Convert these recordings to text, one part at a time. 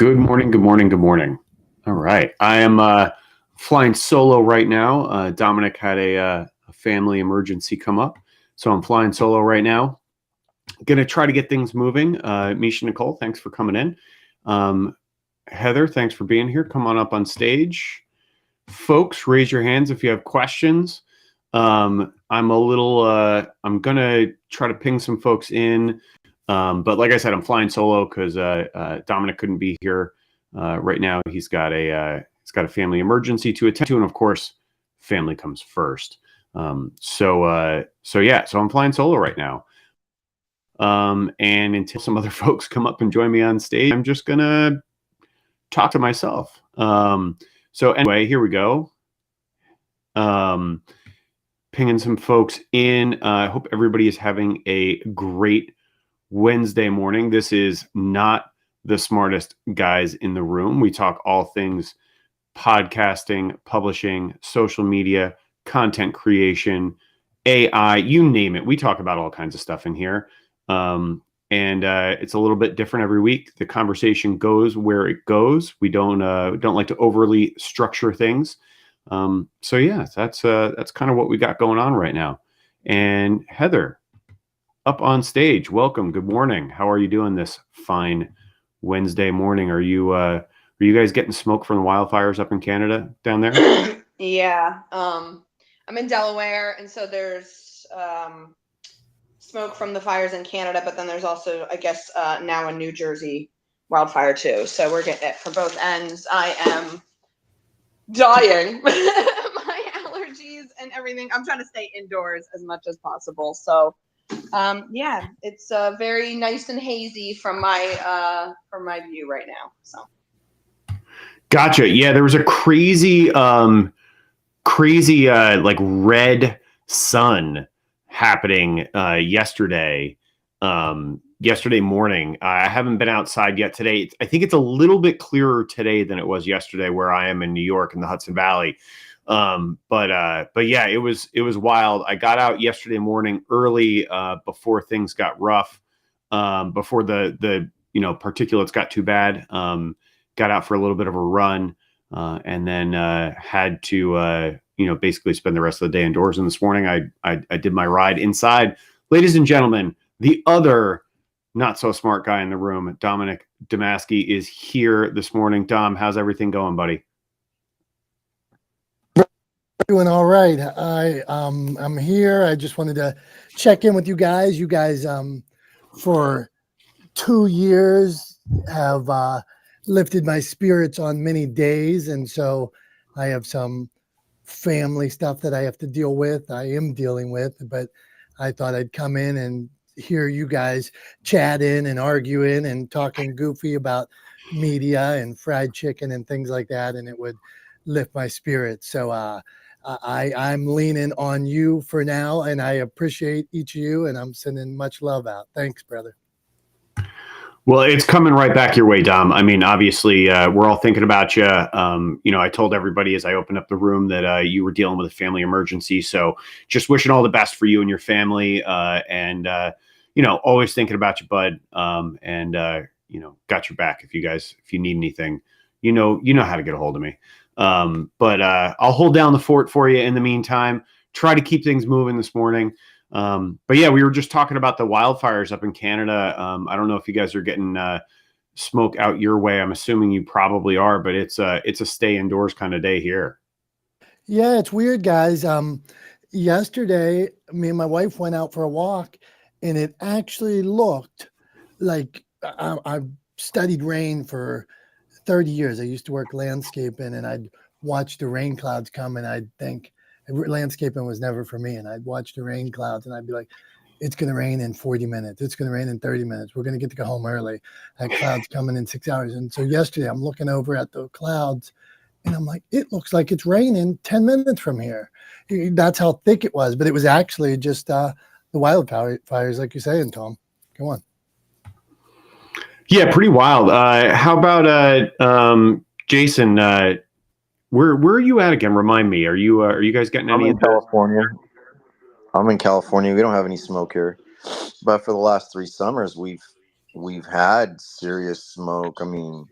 Good morning, good morning, good morning. All right. I am flying solo right now. Dominick had a family emergency come up, so I'm flying solo right now. Going to try to get things moving. Misha Nicole, thanks for coming in. Heather, thanks for being here. Come on up on stage. Folks, raise your hands if you have questions. I'm going to try to ping some folks in. But like I said, I'm flying solo because Dominick couldn't be here right now. He's got a family emergency to attend to, and of course, family comes first. So I'm flying solo right now. And until some other folks come up and join me on stage, I'm just gonna talk to myself. So anyway, here we go. Pinging some folks in. I hope everybody is having a great Wednesday morning. This is not the smartest guys in the room. We talk all things podcasting, publishing, social media, content creation, AI, you name it. We talk about all kinds of stuff in here. And it's a little bit different every week. The conversation goes where it goes. We don't like to overly structure things. So yeah, that's kind of what we got going on right now. And Heather, up on stage. Welcome. Good morning. How are you doing this fine Wednesday morning? Are you guys getting smoke from the wildfires up in Canada down there? Yeah. I'm in Delaware, and so there's smoke from the fires in Canada, but then there's also, I guess, now a New Jersey wildfire too. So we're getting it from both ends. I am dying. My allergies and everything. I'm trying to stay indoors as much as possible. So yeah, it's very nice and hazy from my view right now. So Gotcha. Yeah, there was a crazy like red sun happening yesterday morning. I haven't been outside yet today. I think it's a little bit clearer today than it was yesterday where I am in New York in the Hudson Valley. But yeah, it was wild. I got out yesterday morning early before things got rough, before the particulates got too bad. Got out for a little bit of a run, and then had to basically spend the rest of the day indoors. And this morning I did my ride inside. Ladies and gentlemen, the other not so smart guy in the room, Dominick Domasky, is here this morning. Dom, how's everything going, buddy? Doing all right. I'm here. I just wanted to check in with you guys. You guys, for 2 years have lifted my spirits on many days, and so I have some family stuff that I have to deal with. I am dealing with, but I thought I'd come in and hear you guys chatting and arguing and talking goofy about media and fried chicken and things like that, and it would lift my spirits. So I'm leaning on you for now, and I appreciate each of you, and I'm sending much love out. Thanks, brother. Well, it's coming right back your way, Dom. I mean, obviously, we're all thinking about you. I told everybody as I opened up the room that you were dealing with a family emergency. So just wishing all the best for you and your family. And always thinking about you, bud. Got your back if you need anything, you know how to get a hold of me. But I'll hold down the fort for you in the meantime. Try to keep things moving this morning. But yeah, we were just talking about the wildfires up in Canada. I don't know if you guys are getting smoke out your way. I'm assuming you probably are, but it's a stay indoors kind of day here. Yeah, it's weird, guys. Yesterday, me and my wife went out for a walk, and it actually looked like I've studied rain for 30 years. I used to work landscaping, and I'd watch the rain clouds come, and I'd think landscaping was never for me. And I'd watch the rain clouds, and I'd be like, it's going to rain in 40 minutes. It's going to rain in 30 minutes. We're going to get to go home early. That cloud's coming in 6 hours. And so yesterday I'm looking over at the clouds, and I'm like, it looks like it's raining 10 minutes from here. That's how thick it was. But it was actually just the wildfires, like you're saying, Tom. Come on. Yeah, pretty wild. How about Jason? Where are you at again? Remind me. Are you guys getting any? I'm in California. I'm in California. We don't have any smoke here, but for the last 3 summers, we've had serious smoke. I mean,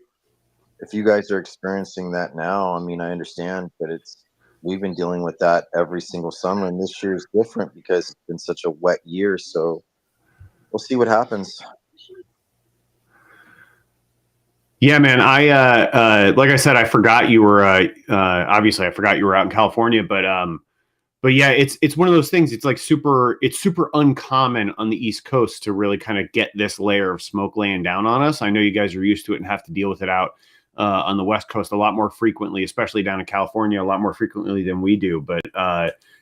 if you guys are experiencing that now, I mean, I understand, but we've been dealing with that every single summer, and this year is different because it's been such a wet year. So we'll see what happens. Yeah, man. Like I said, I forgot you were obviously I forgot you were out in California, but yeah, it's one of those things. It's like super uncommon on the East Coast to really kind of get this layer of smoke laying down on us. I know you guys are used to it and have to deal with it out on the West Coast a lot more frequently, especially down in California, a lot more frequently than we do. But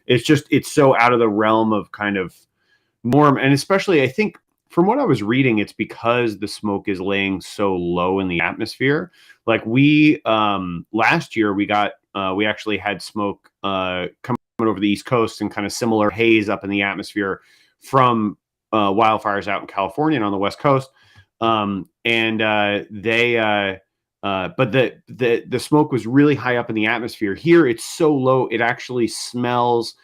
it's so out of the realm of kind of norm, and especially I think from what I was reading, it's because the smoke is laying so low in the atmosphere. Like we last year we actually had smoke coming over the East Coast and kind of similar haze up in the atmosphere from wildfires out in California and on the West Coast. But the smoke was really high up in the atmosphere. Here it's so low, it actually smells.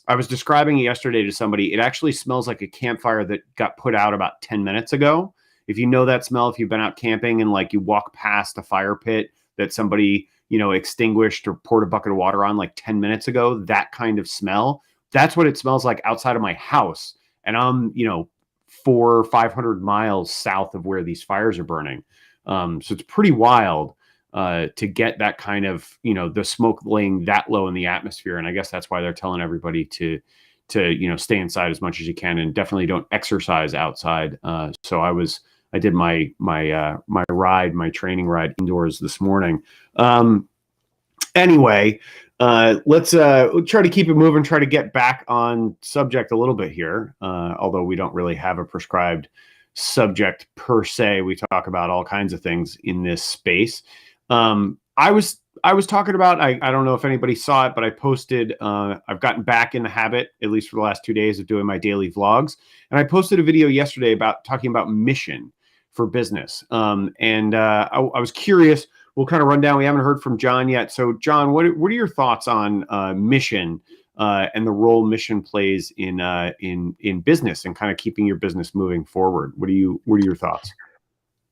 I was describing it yesterday to somebody. It actually smells like a campfire that got put out about 10 minutes ago. If you know that smell, if you've been out camping and like you walk past a fire pit that somebody, extinguished or poured a bucket of water on like 10 minutes ago, that kind of smell, that's what it smells like outside of my house. And I'm, 400 or 500 miles south of where these fires are burning. So it's pretty wild to get that kind of, the smoke laying that low in the atmosphere. And I guess that's why they're telling everybody to stay inside as much as you can, and definitely don't exercise outside. So I did my training ride indoors this morning. Anyway, let's try to keep it moving, try to get back on subject a little bit here. Although we don't really have a prescribed subject per se. We talk about all kinds of things in this space. I was talking about, I don't know if anybody saw it, but I posted, I've gotten back in the habit, at least for the last 2 days, of doing my daily vlogs. And I posted a video yesterday about talking about mission for business. I was curious, we'll kind of run down. We haven't heard from John yet. So John, what are your thoughts on mission and the role mission plays in business and kind of keeping your business moving forward? What are your thoughts?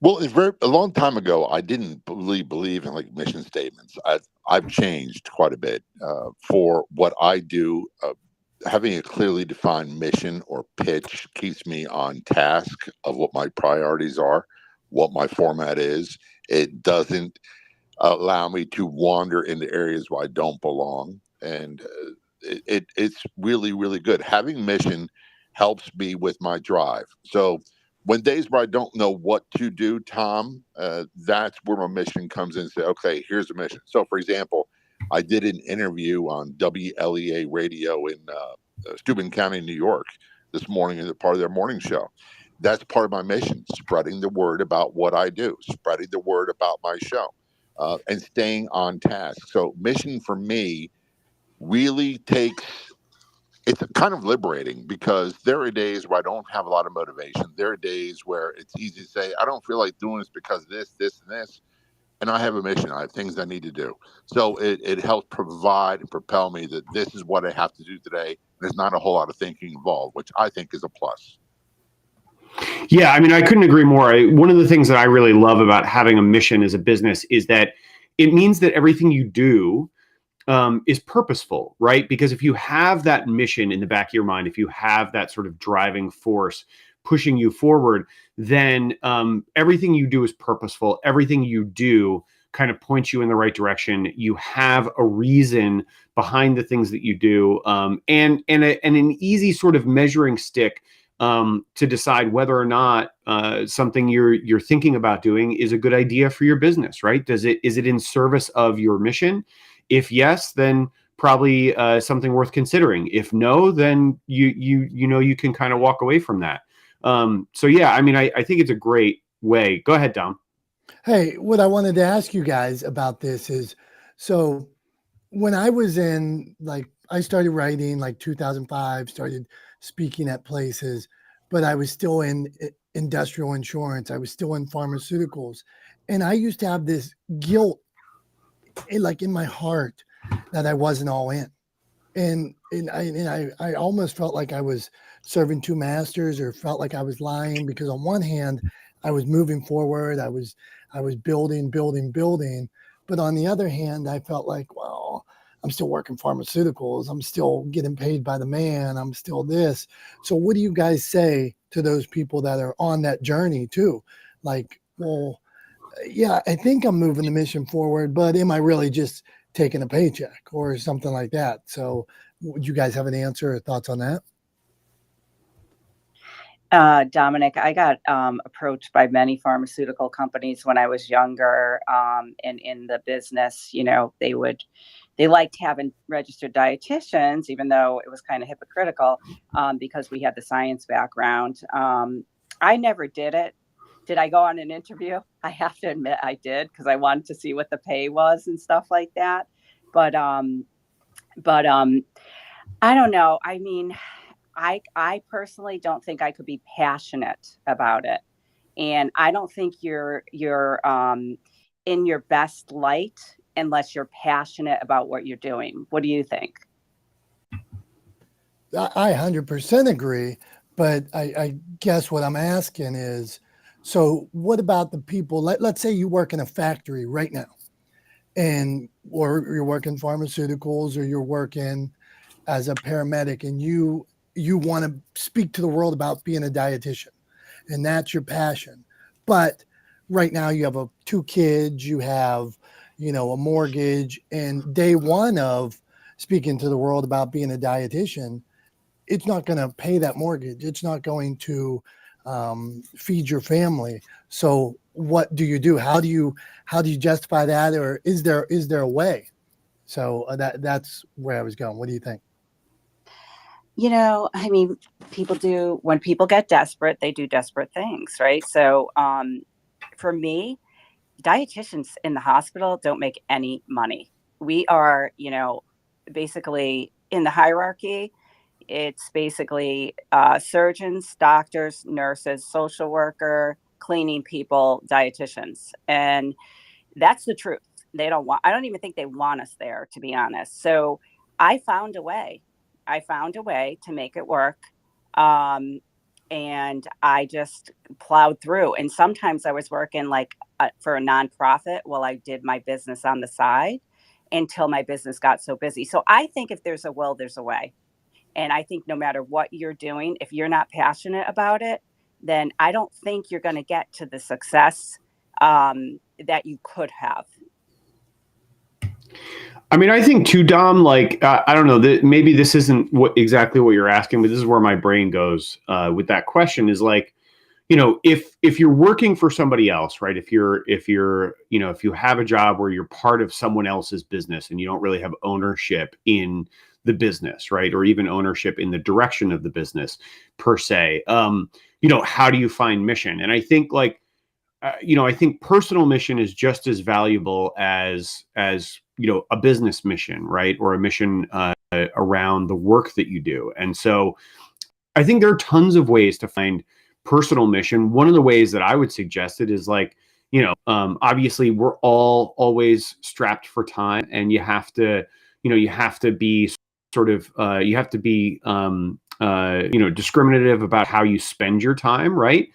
Well, a long time ago, I didn't really believe in like mission statements. I've changed quite a bit for what I do. Having a clearly defined mission or pitch keeps me on task of what my priorities are, what my format is. It doesn't allow me to wander into areas where I don't belong, and it's really, really good. Having mission helps me with my drive. So when days where I don't know what to do, Tom, that's where my mission comes in and say, okay, here's the mission. So, for example, I did an interview on WLEA radio in Steuben County, New York this morning as a part of their morning show. That's part of my mission, spreading the word about what I do, spreading the word about my show, and staying on task. So mission for me really it's kind of liberating, because there are days where I don't have a lot of motivation. There are days where it's easy to say, I don't feel like doing this because of this, and this. And I have a mission. I have things I need to do. So it helps provide and propel me that this is what I have to do today. There's not a whole lot of thinking involved, which I think is a plus. Yeah, I mean, I couldn't agree more. One of the things that I really love about having a mission as a business is that it means that everything you do is purposeful, right? Because if you have that mission in the back of your mind, if you have that sort of driving force pushing you forward, then everything you do is purposeful. Everything you do kind of points you in the right direction. You have a reason behind the things that you do, and an easy sort of measuring stick to decide whether or not something you're thinking about doing is a good idea for your business, right? Is it in service of your mission? If yes, then probably something worth considering. If no, then you can kind of walk away from that. So yeah, I mean, I think it's a great way. Go ahead, Dom. Hey, what I wanted to ask you guys about this is, so when I was I started writing like 2005, started speaking at places, but I was still in industrial insurance. I was still in pharmaceuticals. And I used to have this guilt in my heart that I wasn't all in. And I almost felt like I was serving two masters, or felt like I was lying, because on one hand, I was moving forward. I was I was building. But on the other hand, I felt like, well, I'm still working pharmaceuticals. I'm still getting paid by the man. I'm still this. So what do you guys say to those people that are on that journey too? Like, well, yeah, I think I'm moving the mission forward, but am I really just taking a paycheck or something like that? So would you guys have an answer or thoughts on that? Dominick, I got approached by many pharmaceutical companies when I was younger, and in the business, they liked having registered dietitians, even though it was kind of hypocritical, because we had the science background. I never did it. Did I go on an interview? I have to admit I did, because I wanted to see what the pay was and stuff like that. But I don't know. I mean, I personally don't think I could be passionate about it. And I don't think you're in your best light unless you're passionate about what you're doing. What do you think? I 100% agree, but I guess what I'm asking is, so what about the people, let's say you work in a factory right now, or you're working pharmaceuticals, or you're working as a paramedic, and you want to speak to the world about being a dietitian, and that's your passion. But right now you have 2 kids, you have, a mortgage, and day one of speaking to the world about being a dietitian, it's not going to pay that mortgage. It's not going to feed your family. So what do you do? How do you justify that? Or is there a way? So that's where I was going. What do you think? I mean, when people get desperate, they do desperate things, right? So for me, dietitians in the hospital don't make any money. We are, basically in the hierarchy. It's basically surgeons, doctors, nurses, social worker, cleaning people, dietitians. And that's the truth. I don't even think they want us there, to be honest. So I found a way to make it work. And I just plowed through. And sometimes I was working for a nonprofit while I did my business on the side until my business got so busy. So I think if there's a will, there's a way. And I think no matter what you're doing, if you're not passionate about it, then I don't think you're going to get to the success that you could have. I mean, I think too, Dom, I don't know, maybe this isn't exactly what you're asking, but this is where my brain goes with that question is if you're working for somebody else, right? If you have a job where you're part of someone else's business and you don't really have ownership in the business, right? Or even ownership in the direction of the business per se, how do you find mission? And I think I think personal mission is just as valuable as a business mission, right? Or a mission around the work that you do. And so I think there are tons of ways to find personal mission. One of the ways that I would suggest it is obviously we're all always strapped for time, and you have to be discriminative about how you spend your time, right?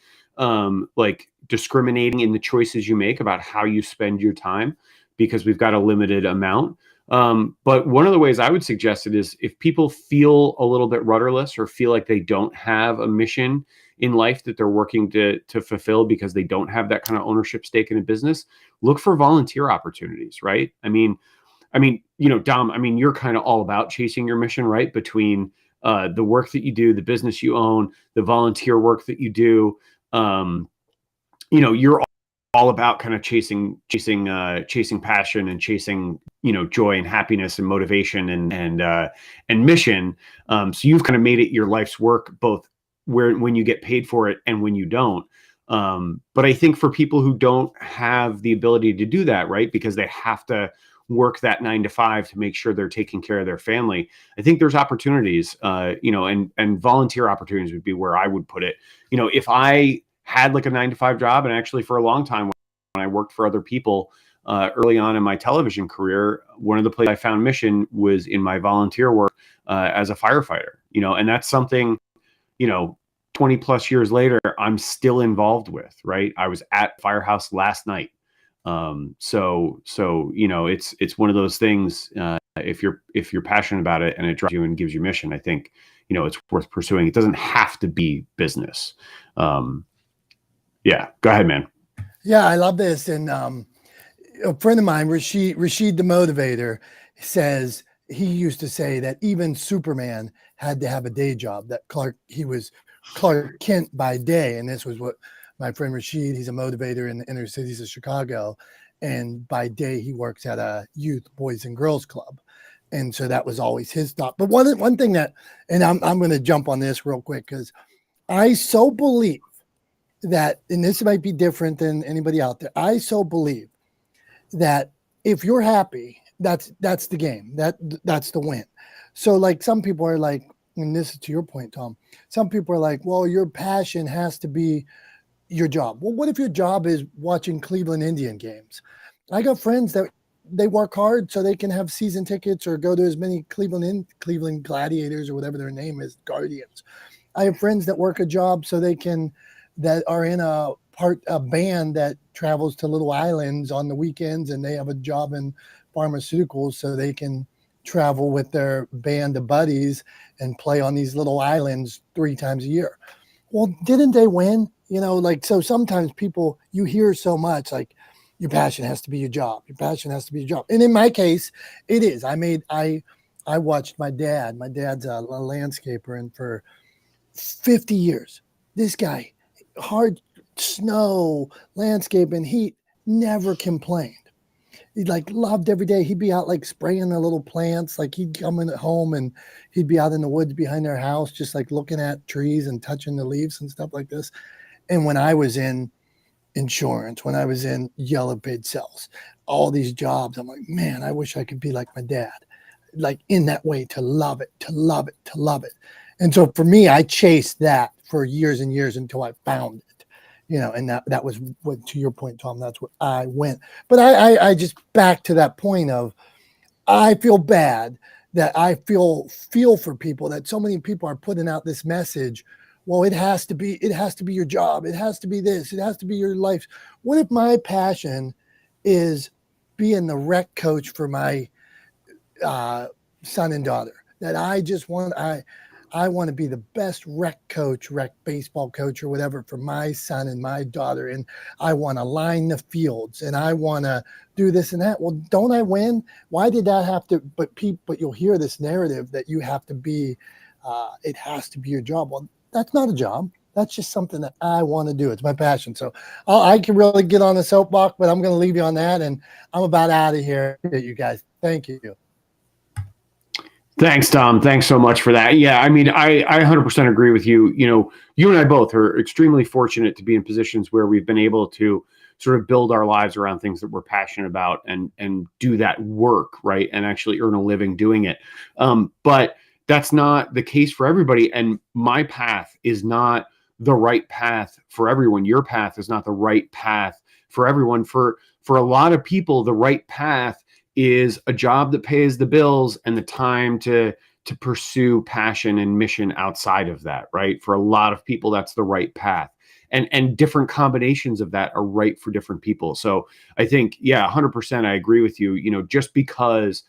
Discriminating in the choices you make about how you spend your time, because we've got a limited amount. But one of the ways I would suggest it is, if people feel a little bit rudderless or feel like they don't have a mission in life that they're working to fulfill because they don't have that kind of ownership stake in a business, look for volunteer opportunities, right? I mean, Dom, you're kind of all about chasing your mission, right? Between the work that you do, the business you own, the volunteer work that you do, you're all about kind of chasing passion and chasing, joy and happiness and motivation and mission. So you've kind of made it your life's work, both when you get paid for it and when you don't. But I think for people who don't have the ability to do that, right, because they have to work that 9 to 5 to make sure they're taking care of their family, I think there's opportunities, and volunteer opportunities would be where I would put it. If I had a 9 to 5 job, and actually for a long time when I worked for other people early on in my television career, one of the places I found mission was in my volunteer work as a firefighter, and that's something, 20 plus years later, I'm still involved with, right? I was at Firehouse last night, So it's one of those things. If you're passionate about it and it drives you and gives you mission, I think it's worth pursuing. It doesn't have to be business. Yeah, go ahead, man. Yeah, I love this. And a friend of mine, Rashid the Motivator, says he used to say that even Superman had to have a day job. That he was Clark Kent by day, and this was what my friend Rashid. He's a motivator in the inner cities of Chicago, and by day he works at a youth boys and girls club, and so that was always his thought. But one thing that, and I'm going to jump on this real quick because I so believe that, and this might be different than anybody out there. I so believe that if you're happy, that's the game. That's the win. So like some people are like, and this is to your point, Tom, some people are like, well, your passion has to be your job. Well, what if your job is watching Cleveland Indian games? I got friends that they work hard so they can have season tickets or go to as many Cleveland Gladiators or whatever their name is, Guardians. I have friends that work a job so that are in a band that travels to little islands on the weekends, and they have a job in pharmaceuticals so they can travel with their band of buddies and play on these little islands 3 times a year. Well, didn't they win? So sometimes people, you hear so much like your passion has to be your job. Your passion has to be your job. And in my case, it is. I watched my dad. My dad's a landscaper, and for 50 years, this guy, hard snow, landscaping, heat, never complained. He loved every day. He'd be out spraying the little plants. He'd come in at home and he'd be out in the woods behind their house, just looking at trees and touching the leaves and stuff like this. And when I was in insurance, when I was in yellow paid sales, all these jobs, I'm like, man, I wish I could be like my dad, in that way, to love it. And so for me, I chased that for years and years until I found it. And that was what, to your point, Tom, that's where I went. But I just back to that point of, I feel bad that I feel for people, that so many people are putting out this message. Well, it has to be your job. It has to be this. It has to be your life. What if my passion is being the rec coach for my son and daughter? That I want to be the best rec baseball coach or whatever for my son and my daughter. And I want to line the fields and I want to do this and that. Well, don't I win? Why did that have to, but you'll hear this narrative that you have to be, it has to be your job. Well, that's not a job. That's just something that I want to do. It's my passion. So I can really get on the soapbox, but I'm going to leave you on that. And I'm about out of here, you guys. Thank you. Thanks, Tom. Thanks so much for that. Yeah, I mean, I 100% agree with you. You and I both are extremely fortunate to be in positions where we've been able to sort of build our lives around things that we're passionate about and do that work, right? And actually earn a living doing it. But that's not the case for everybody. And my path is not the right path for everyone. Your path is not the right path for everyone. For a lot of people, the right path is a job that pays the bills and the time to pursue passion and mission outside of that, right? For a lot of people, that's the right path. And different combinations of that are right for different people. So I think, yeah, 100%, I agree with you. Just because,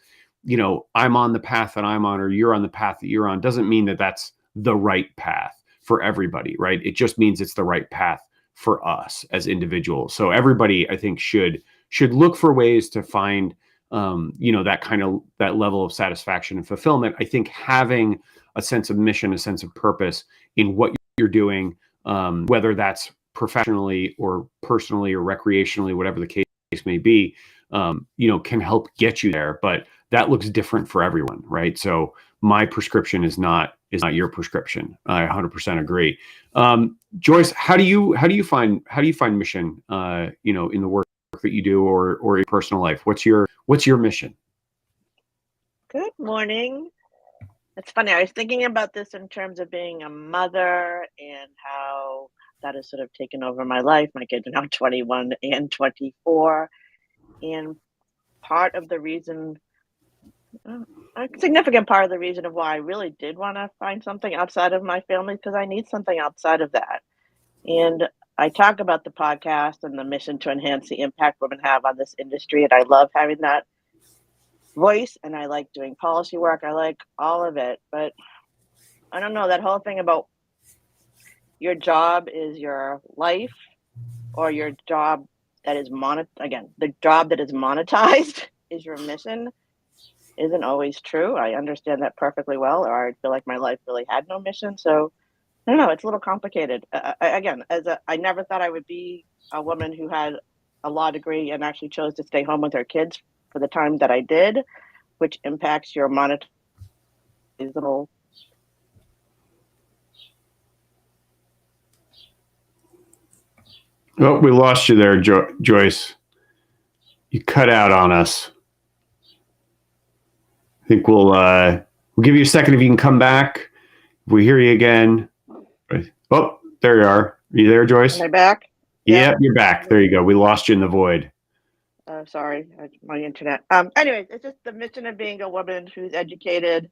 I'm on the path that I'm on or you're on the path that you're on doesn't mean that that's the right path for everybody, right? It just means it's the right path for us as individuals. So everybody, I think, should look for ways to find that level of satisfaction and fulfillment. I think having a sense of mission, a sense of purpose in what you're doing, whether that's professionally or personally or recreationally, whatever the case may be, can help get you there. But that looks different for everyone, right? So my prescription is not your prescription. I 100% agree. Joyce, how do you find mission, in the work that you do or in personal life? What's your mission? Good morning. It's funny. I was thinking about this in terms of being a mother and how that has sort of taken over my life. My kids are now 21 and 24. And part of the reason, a significant part of the reason of why I really did want to find something outside of my family, because I need something outside of that. And I talk about the podcast and the mission to enhance the impact women have on this industry, and I love having that voice, and I like doing policy work. I like all of it, but I don't know, that whole thing about your job is your life or your job that is the job that is monetized is your mission isn't always true. I understand that perfectly well, or I feel like my life really had no mission. So I don't know, it's a little complicated. I never thought I would be a woman who had a law degree and actually chose to stay home with her kids for the time that I did, which impacts your monetizable. Oh, we lost you there, Joyce. You cut out on us. I think we'll give you a second if you can come back. If we hear you again. Oh, there you are. Are you there, Joyce? Am I back? Yeah, you're back. There you go. We lost you in the void. Sorry, my internet. Anyways, it's just the mission of being a woman who's educated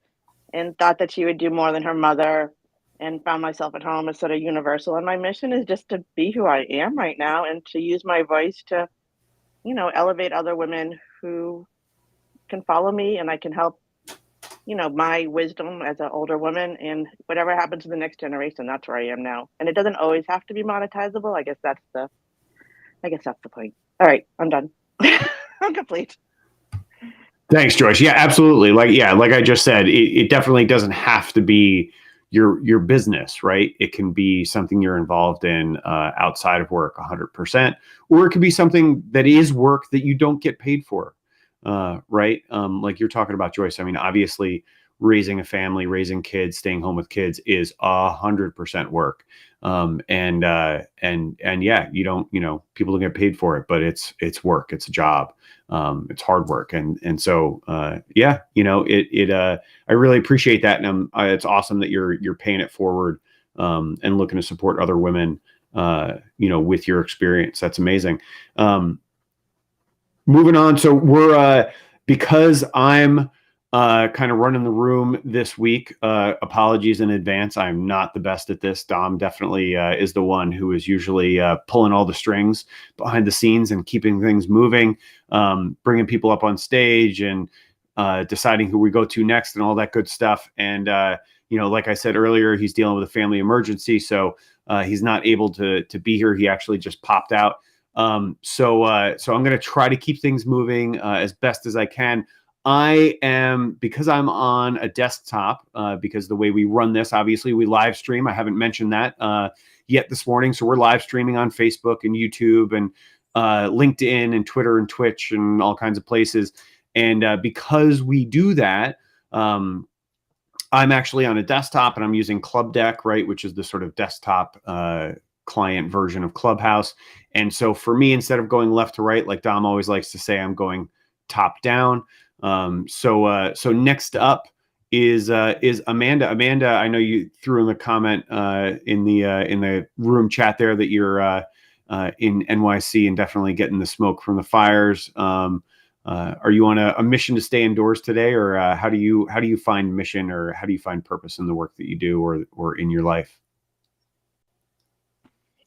and thought that she would do more than her mother and found myself at home is sort of universal. And my mission is just to be who I am right now and to use my voice to, elevate other women who can follow me, and I can help, my wisdom as an older woman, and whatever happens to the next generation, that's where I am now. And it doesn't always have to be monetizable. I guess that's the point. All right, I'm done. I'm complete. Thanks, Joyce. Yeah, absolutely. Like I just said, it definitely doesn't have to be your business, right? It can be something you're involved in outside of work 100%, or it could be something that is work that you don't get paid for, right? Like you're talking about, Joyce. I mean, obviously raising a family, raising kids, staying home with kids is 100% work. And yeah, you don't, people don't get paid for it, but it's work, it's a job. It's hard work. And so, yeah, I really appreciate that. And it's awesome that you're paying it forward, and looking to support other women, with your experience. That's amazing. Moving on. So we're, because I'm, kind of running the room this week. Apologies in advance. I'm not the best at this. Dom definitely is the one who is usually pulling all the strings behind the scenes and keeping things moving, bringing people up on stage and deciding who we go to next and all that good stuff. And, like I said earlier, he's dealing with a family emergency. So he's not able to be here. He actually just popped out. So I'm going to try to keep things moving as best as I can. Because I'm on a desktop, because the way we run this, obviously we live stream. I haven't mentioned that yet this morning. So we're live streaming on Facebook and YouTube and LinkedIn and Twitter and Twitch and all kinds of places. And because we do that, I'm actually on a desktop and I'm using Club Deck, right, which is the sort of desktop client version of Clubhouse. And so for me, instead of going left to right, like Dom always likes to say, I'm going top down. So next up is Amanda. Amanda, I know you threw in the comment in the room chat there that you're in NYC and definitely getting the smoke from the fires. Are you on a mission to stay indoors today, or how do you find mission, or how do you find purpose in the work that you do, or in your life?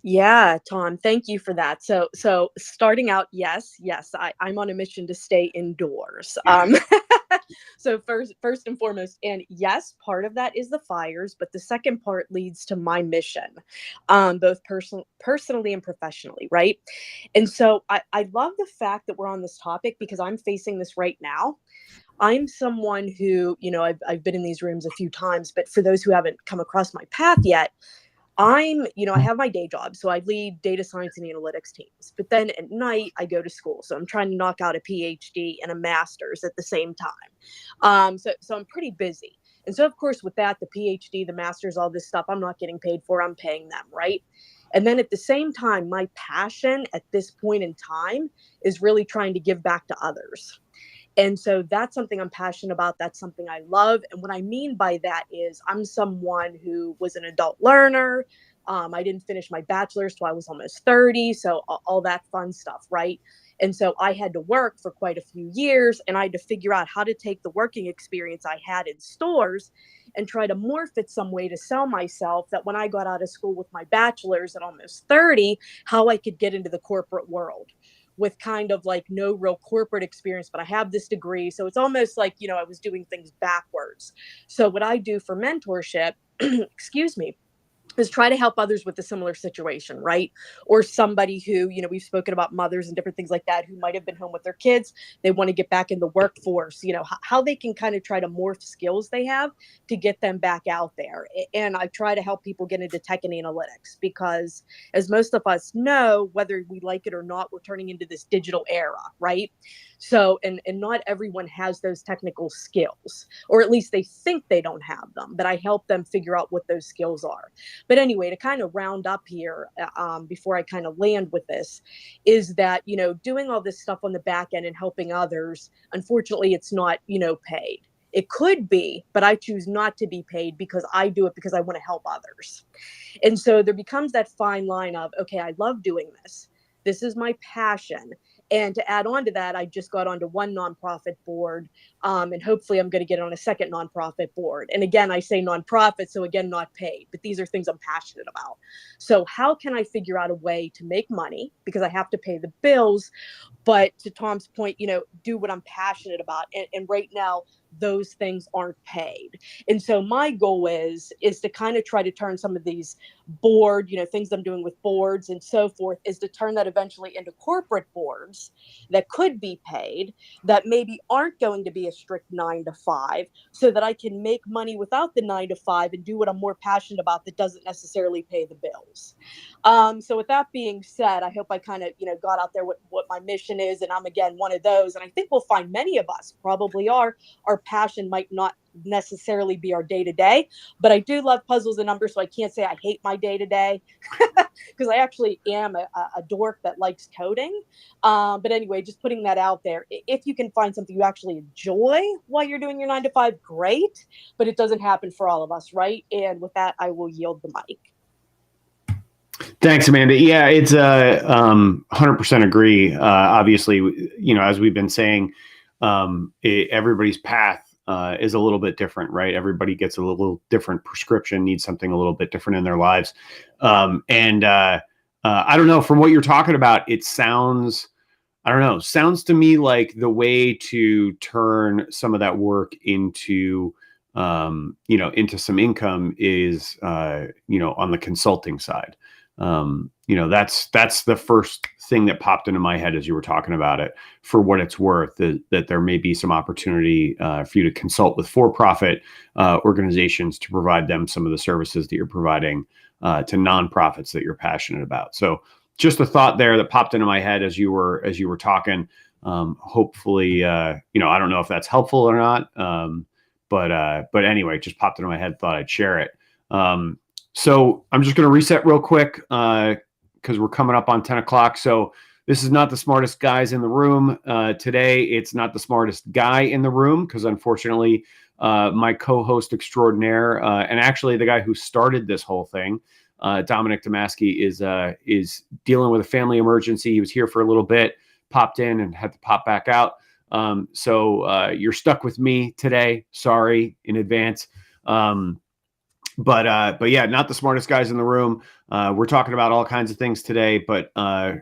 Yeah, Tom, thank you for that. So starting out, yes, I'm on a mission to stay indoors. So first and foremost, and yes, part of that is the fires, but the second part leads to my mission, both personally and professionally, right? And so I love the fact that we're on this topic because I'm facing this right now. I'm someone who, I've been in these rooms a few times, but for those who haven't come across my path yet, I have my day job, so I lead data science and analytics teams. But then at night, I go to school. So I'm trying to knock out a PhD and a master's at the same time. So I'm pretty busy. And so, of course, with that, the PhD, the master's, all this stuff, I'm not getting paid for. I'm paying them, right? And then at the same time, my passion at this point in time is really trying to give back to others. And so that's something I'm passionate about. That's something I love. And what I mean by that is I'm someone who was an adult learner. I didn't finish my bachelor's till I was almost 30. So all that fun stuff, right? And so I had to work for quite a few years, and I had to figure out how to take the working experience I had in stores and try to morph it some way to sell myself, that when I got out of school with my bachelor's at almost 30, how I could get into the corporate world with kind of like no real corporate experience, but I have this degree. So it's almost like, I was doing things backwards. So what I do for mentorship, excuse me, is try to help others with a similar situation, right? Or somebody who, we've spoken about mothers and different things like that, who might have been home with their kids. They want to get back in the workforce, how they can kind of try to morph skills they have to get them back out there. And I try to help people get into tech and analytics, because as most of us know, whether we like it or not, we're turning into this digital era, right? So, and not everyone has those technical skills, or at least they think they don't have them, but I help them figure out what those skills are. But anyway, to kind of round up here, before I kind of land with this, is that, doing all this stuff on the back end and helping others, unfortunately, it's not, paid. It could be, but I choose not to be paid because I do it because I want to help others. And so there becomes that fine line of, okay, I love doing this. This is my passion. And to add on to that, I just got onto one nonprofit board, and hopefully I'm going to get on a second nonprofit board. And again, I say nonprofit, so again, not paid, but these are things I'm passionate about. So how can I figure out a way to make money, because I have to pay the bills, but to Tom's point, do what I'm passionate about. And right now, those things aren't paid. And so my goal is to kind of try to turn some of these board, things I'm doing with boards and so forth, is to turn that eventually into corporate boards that could be paid, that maybe aren't going to be a strict 9 to 5, so that I can make money without the 9 to 5 and do what I'm more passionate about that doesn't necessarily pay the bills. So with that being said, I hope I kind of, got out there what my mission is. And I'm, again, one of those. And I think we'll find many of us probably are. Our passion might not necessarily be our day to day, but I do love puzzles and numbers. So I can't say I hate my day to day, because I actually am a dork that likes coding. But anyway, just putting that out there. If you can find something you actually enjoy while you're doing your 9 to 5, great. But it doesn't happen for all of us, right? And with that, I will yield the mic. Thanks, Amanda. Yeah, it's 100% agree. Obviously, as we've been saying, everybody's path is a little bit different, right? Everybody gets a little different prescription, needs something a little bit different in their lives. And I don't know, from what you're talking about, it sounds to me like the way to turn some of that work into some income is, on the consulting side. That's the first thing that popped into my head as you were talking about it. For what it's worth, that there may be some opportunity for you to consult with for-profit organizations to provide them some of the services that you're providing to nonprofits that you're passionate about. So just a thought there that popped into my head as you were talking. Hopefully, I don't know if that's helpful or not. But anyway, it just popped into my head. Thought I'd share it. So I'm just going to reset real quick because we're coming up on 10 o'clock. So this is not the smartest guys in the room. Today, it's not the smartest guy in the room because unfortunately, my co-host extraordinaire and actually the guy who started this whole thing, Dominick Domasky, is dealing with a family emergency. He was here for a little bit, popped in and had to pop back out. So you're stuck with me today. Sorry in advance. But yeah, not the smartest guys in the room. We're talking about all kinds of things today, but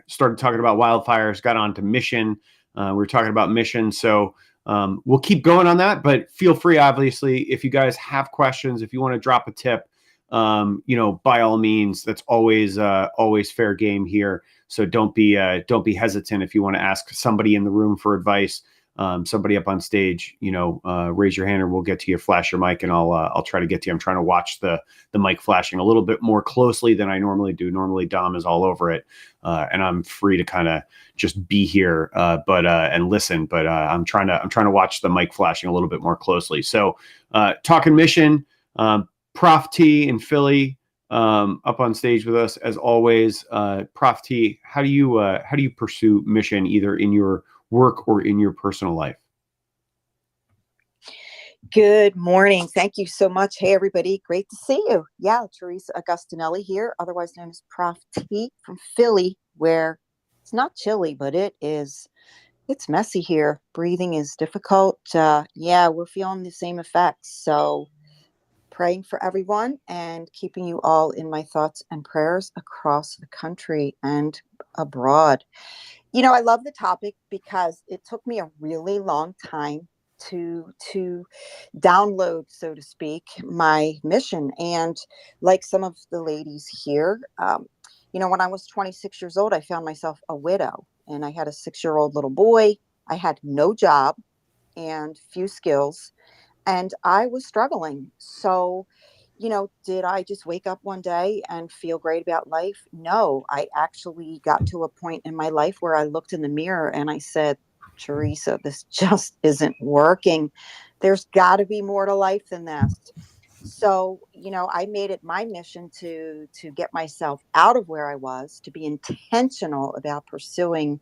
started talking about wildfires, got on to mission. We were talking about mission. So we'll keep going on that, but feel free, obviously, if you guys have questions, if you want to drop a tip, by all means, that's always fair game here. So don't be hesitant if you want to ask somebody in the room for advice. Somebody up on stage, raise your hand or we'll get to you, flash your mic and I'll try to get to you. I'm trying to watch the mic flashing a little bit more closely than I normally do. Normally Dom is all over it. And I'm free to kind of just be here, and listen, but I'm trying to watch the mic flashing a little bit more closely. So, talking mission, Prof T in Philly, up on stage with us as always. Prof T, how do you pursue mission either in your work or in your personal life? Good morning. Thank you so much. Hey, everybody. Great to see you. Yeah, Teresa Augustinelli here, otherwise known as Prof T from Philly, where It's not chilly, but it's messy here. Breathing is difficult. Yeah, we're feeling the same effects. So praying for everyone and keeping you all in my thoughts and prayers across the country and abroad. I love the topic because it took me a really long time to download, so to speak, my mission. And like some of the ladies here, when I was 26 years old, I found myself a widow, and I had a 6-year-old little boy. I had no job and few skills, and I was struggling. So, did I just wake up one day and feel great about life? No, I actually got to a point in my life where I looked in the mirror and I said, Teresa, this just isn't working. There's got to be more to life than this. So, I made it my mission to get myself out of where I was, to be intentional about pursuing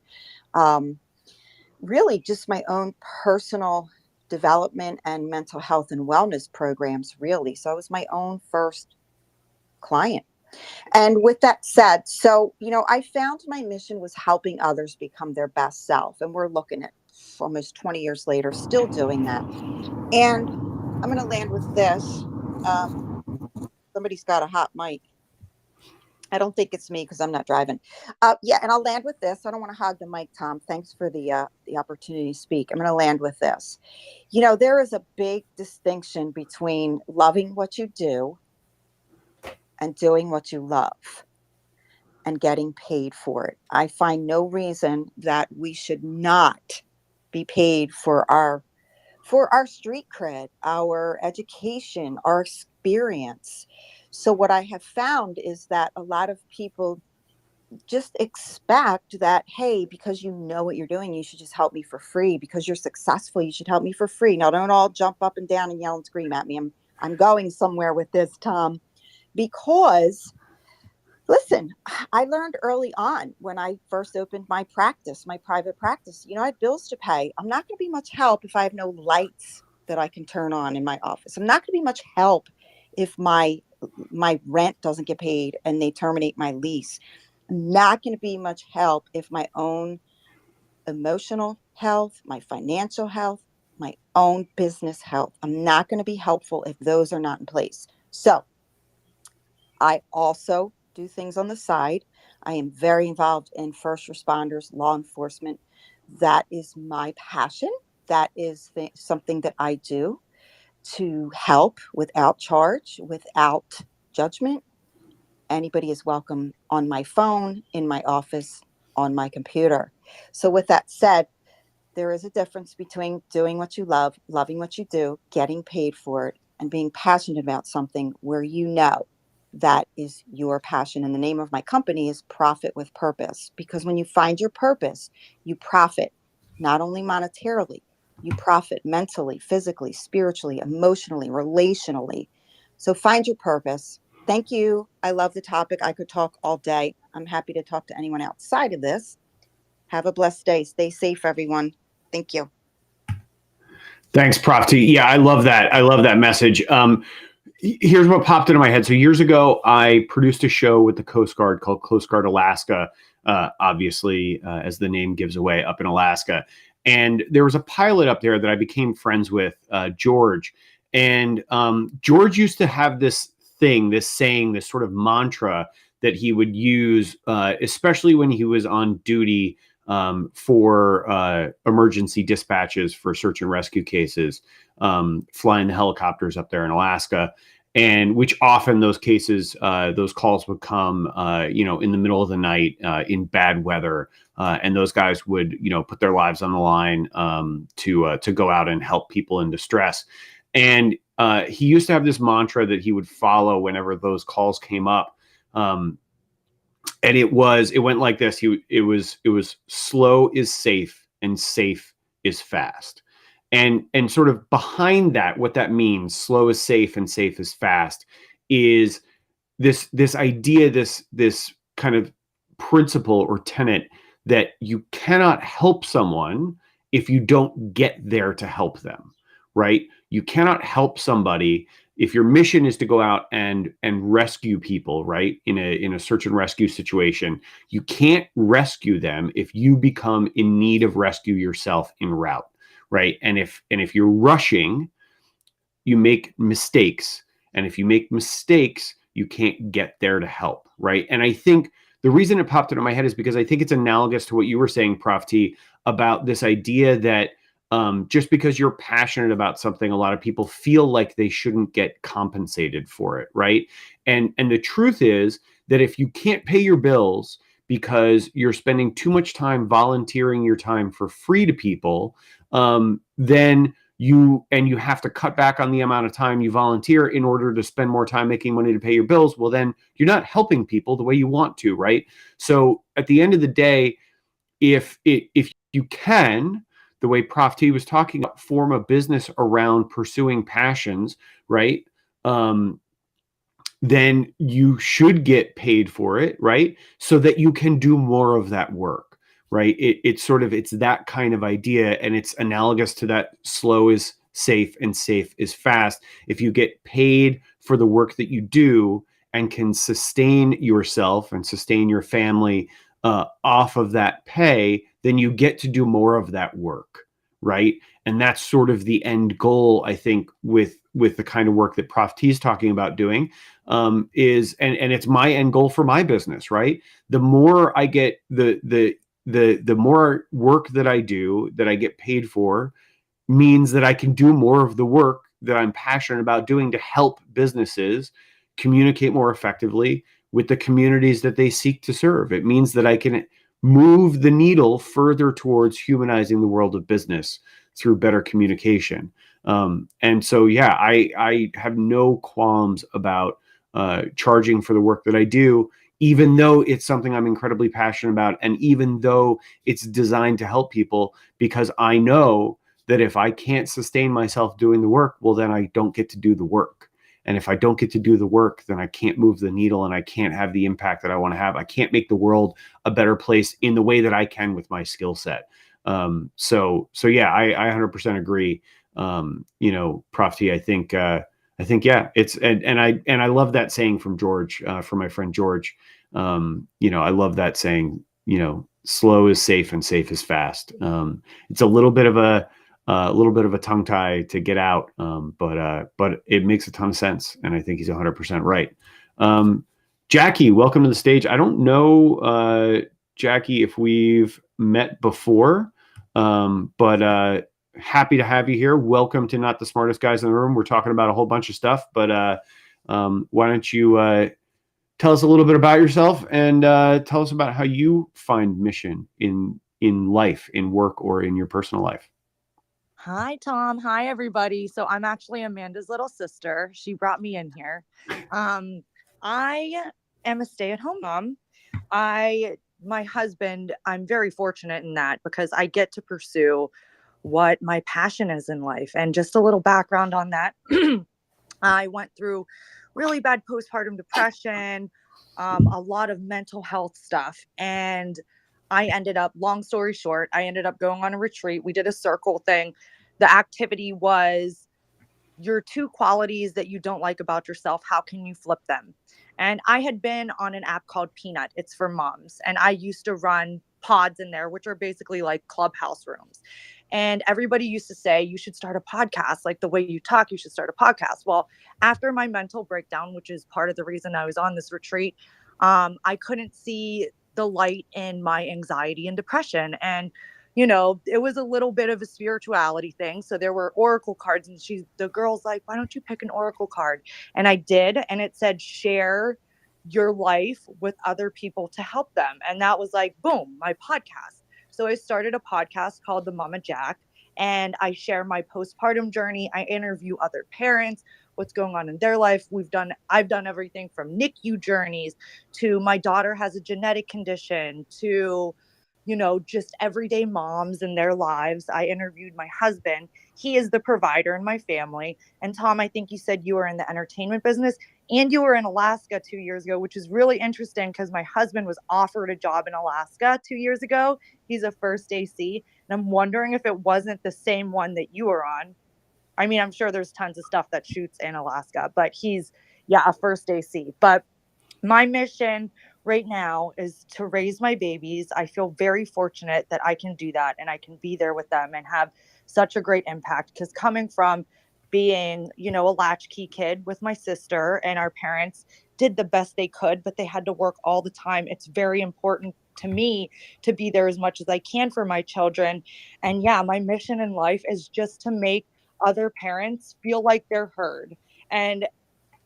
really just my own personal development and mental health and wellness programs, really. So I was my own first client. And with that said, so, I found my mission was helping others become their best self. And we're looking at almost 20 years later, still doing that. And I'm going to land with this. Somebody's got a hot mic. I don't think it's me because I'm not driving. Yeah, and I'll land with this. I don't want to hog the mic, Tom. Thanks for the opportunity to speak. I'm going to land with this. There is a big distinction between loving what you do and doing what you love and getting paid for it. I find no reason that we should not be paid for our street cred, our education, our experience. So what I have found is that a lot of people just expect that, hey, because you know what you're doing, you should just help me for free. Because you're successful, you should help me for free. Now, don't all jump up and down and yell and scream at me. I'm going somewhere with this, Tom, because listen, I learned early on when I first opened my practice, my private practice, I had bills to pay. I'm not going to be much help if I have no lights that I can turn on in my office. I'm not going to be much help if my rent doesn't get paid and they terminate my lease. I'm not going to be much help if my own emotional health, my financial health, my own business health. I'm not going to be helpful if those are not in place. So I also do things on the side. I am very involved in first responders, law enforcement. That is my passion. That is something that I do to help without charge, without judgment. Anybody is welcome on my phone, in my office, on my computer. So with that said, there is a difference between doing what you love, loving what you do, getting paid for it, and being passionate about something where that is your passion. And the name of my company is Profit with Purpose, because when you find your purpose, you profit, not only monetarily, you profit mentally, physically, spiritually, emotionally, relationally. So find your purpose. Thank you. I love the topic. I could talk all day. I'm happy to talk to anyone outside of this. Have a blessed day. Stay safe, everyone. Thank you. Thanks, Prof T. Yeah, I love that. I love that message. Here's what popped into my head. So years ago, I produced a show with the Coast Guard called Coast Guard Alaska, obviously, as the name gives away, up in Alaska. And there was a pilot up there that I became friends with, George. And George used to have this saying, this sort of mantra that he would use, especially when he was on duty for emergency dispatches for search and rescue cases, flying the helicopters up there in Alaska. And which often those cases, those calls would come, in the middle of the night, in bad weather, and those guys would, put their lives on the line to go out and help people in distress. And he used to have this mantra that he would follow whenever those calls came up, and it went like this. It was slow is safe and safe is fast. And sort of behind that, what that means, slow is safe and safe is fast, is this idea, this kind of principle or tenet that you cannot help someone if you don't get there to help them, right? You cannot help somebody if your mission is to go out and rescue people, right, in a search and rescue situation, you can't rescue them if you become in need of rescue yourself en route, right? And if you're rushing, you make mistakes, and if you make mistakes, you can't get there to help, right? And I think the reason it popped into my head is because I think it's analogous to what you were saying, Prof T, about this idea that just because you're passionate about something, a lot of people feel like they shouldn't get compensated for it, right? And the truth is that if you can't pay your bills because you're spending too much time volunteering your time for free to people, then you have to cut back on the amount of time you volunteer in order to spend more time making money to pay your bills. Well, then you're not helping people the way you want to, right? So at the end of the day, if you can, the way Prof T was talking about, form a business around pursuing passions, right? Then you should get paid for it, right? So that you can do more of that work, right? It's that kind of idea, and it's analogous to that slow is safe and safe is fast. If you get paid for the work that you do and can sustain yourself and sustain your family off of that pay, then you get to do more of that work, right? And that's sort of the end goal, I think, with the kind of work that Prof T is talking about doing, is, and it's my end goal for my business, right? The more I get, the more work that I do that I get paid for, means that I can do more of the work that I'm passionate about doing to help businesses communicate more effectively with the communities that they seek to serve. It means that I can move the needle further towards humanizing the world of business through better communication. And so, yeah, I have no qualms about charging for the work that I do, even though it's something I'm incredibly passionate about, and even though it's designed to help people, because I know that if I can't sustain myself doing the work, well, then I don't get to do the work. And if I don't get to do the work, then I can't move the needle, and I can't have the impact that I want to have. I can't make the world a better place in the way that I can with my skill set. So yeah, I 100% agree. Prof T, I think, yeah, it's, and I love that saying from George, from my friend George. I love that saying, slow is safe and safe is fast. It's a little bit of a tongue tie to get out, but it makes a ton of sense, and I think he's 100% right. Jackie, welcome to the stage. I don't know, Jackie, if we've met before, but happy to have you here. Welcome to Not the Smartest Guys in the Room. We're talking about a whole bunch of stuff, but why don't you tell us a little bit about yourself, and tell us about how you find mission in life, in work, or in your personal life. Hi, Tom. Hi, everybody. So I'm actually Amanda's little sister. She brought me in here. I am a stay-at-home mom. My husband, I'm very fortunate in that, because I get to pursue what my passion is in life. And just a little background on that. I went through really bad postpartum depression, a lot of mental health stuff. And I ended up, long story short, I ended up going on a retreat. We did a circle thing. The activity was your two qualities that you don't like about yourself. How can you flip them? And I had been on an app called Peanut. It's for moms. And I used to run pods in there, which are basically like clubhouse rooms. And everybody used to say, you should start a podcast. Like the way you talk, you should start a podcast. Well, after my mental breakdown, which is part of the reason I was on this retreat, I couldn't see the light in my anxiety and depression. And, it was a little bit of a spirituality thing. So there were oracle cards, and the girl's like, why don't you pick an oracle card? And I did. And it said, share your life with other people to help them. And that was like, boom, my podcast. So I started a podcast called The Mama Jack, and I share my postpartum journey. I interview other parents, what's going on in their life. I've done everything from NICU journeys to my daughter has a genetic condition to, just everyday moms and their lives. I interviewed my husband. He is the provider in my family. And Tom, I think you said you were in the entertainment business, and you were in Alaska 2 years ago, which is really interesting because my husband was offered a job in Alaska 2 years ago. He's a first AC. And I'm wondering if it wasn't the same one that you were on. I mean, I'm sure there's tons of stuff that shoots in Alaska, but he's, yeah, a first AC. But my mission right now is to raise my babies. I feel very fortunate that I can do that and I can be there with them and have such a great impact, because coming from being, you know, a latchkey kid with my sister, and our parents did the best they could, but they had to work all the time. It's very important to me to be there as much as I can for my children. And yeah, my mission in life is just to make other parents feel like they're heard, and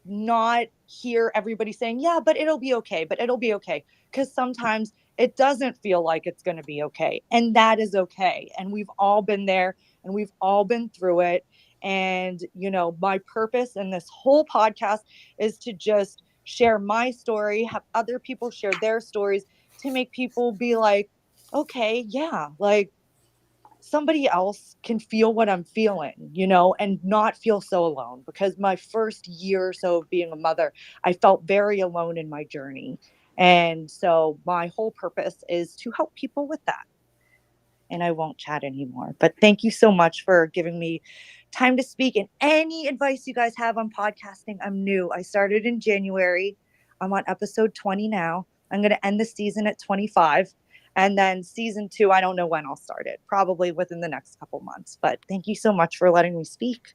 not hear everybody saying, yeah, but it'll be okay, but it'll be okay. Because sometimes it doesn't feel like it's going to be okay. And that is okay. And we've all been there and we've all been through it. And, you know, my purpose in this whole podcast is to just share my story, have other people share their stories, to make people be like, okay, yeah, like somebody else can feel what I'm feeling, you know, and not feel so alone. Because my first year or so of being a mother, I felt very alone in my journey. And so my whole purpose is to help people with that. And I won't chat anymore. But thank you so much for giving me time to speak. And any advice you guys have on podcasting, I'm new. I started in January. I'm on episode 20 now. I'm going to end the season at 25. And then season 2, I don't know when I'll start it, probably within the next couple months. But thank you so much for letting me speak.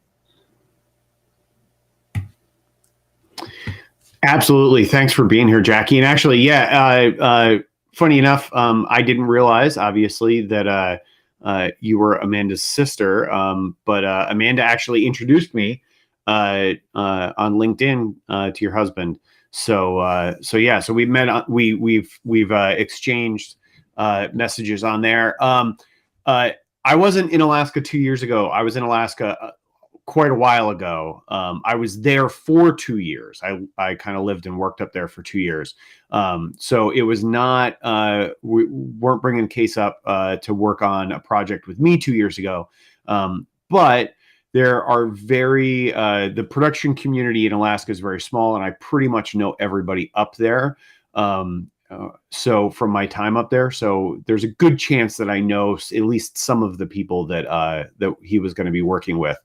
Absolutely. Thanks for being here, Jackie. And actually, yeah, funny enough, I didn't realize, obviously, that you were Amanda's sister. But Amanda actually introduced me on LinkedIn to your husband. So yeah, so we've met. We've exchanged messages on there. I wasn't in Alaska 2 years ago. I was in Alaska quite a while ago. I was there for 2 years. I kind of lived and worked up there for 2 years. So it was not, we weren't bringing a case up to work on a project with me 2 years ago. But there are the production community in Alaska is very small, and I pretty much know everybody up there. So from my time up there, so there's a good chance that I know at least some of the people that he was going to be working with,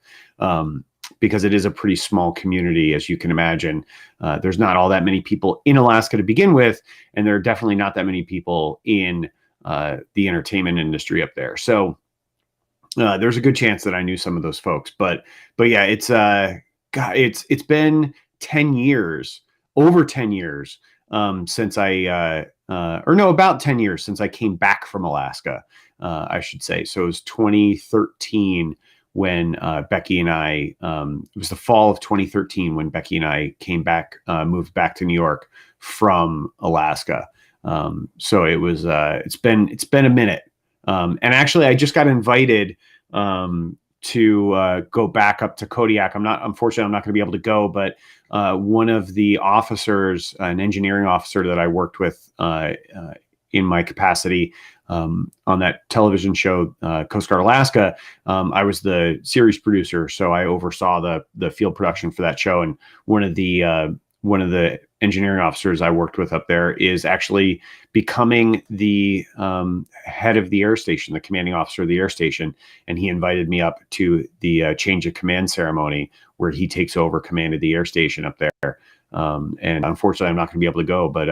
because it is a pretty small community, as you can imagine. There's not all that many people in Alaska to begin with, and there are definitely not that many people in the entertainment industry up there. So there's a good chance that I knew some of those folks. But yeah, it's been 10 years, over 10 years. Since about 10 years since I came back from Alaska, I should say. So it was 2013 when Becky and I, it was the fall of 2013 when Becky and I came back, moved back to New York from Alaska. So it was, it's been a minute. And actually I just got invited, to go back up to Kodiak. Unfortunately, I'm not going to be able to go, but one of the officers, an engineering officer that I worked with in my capacity on that television show, Coast Guard Alaska, I was the series producer, so I oversaw the field production for that show. And one of the engineering officers I worked with up there is actually becoming the head of the air station, the commanding officer of the air station. And he invited me up to the change of command ceremony where he takes over command of the air station up there. And unfortunately, I'm not going to be able to go, but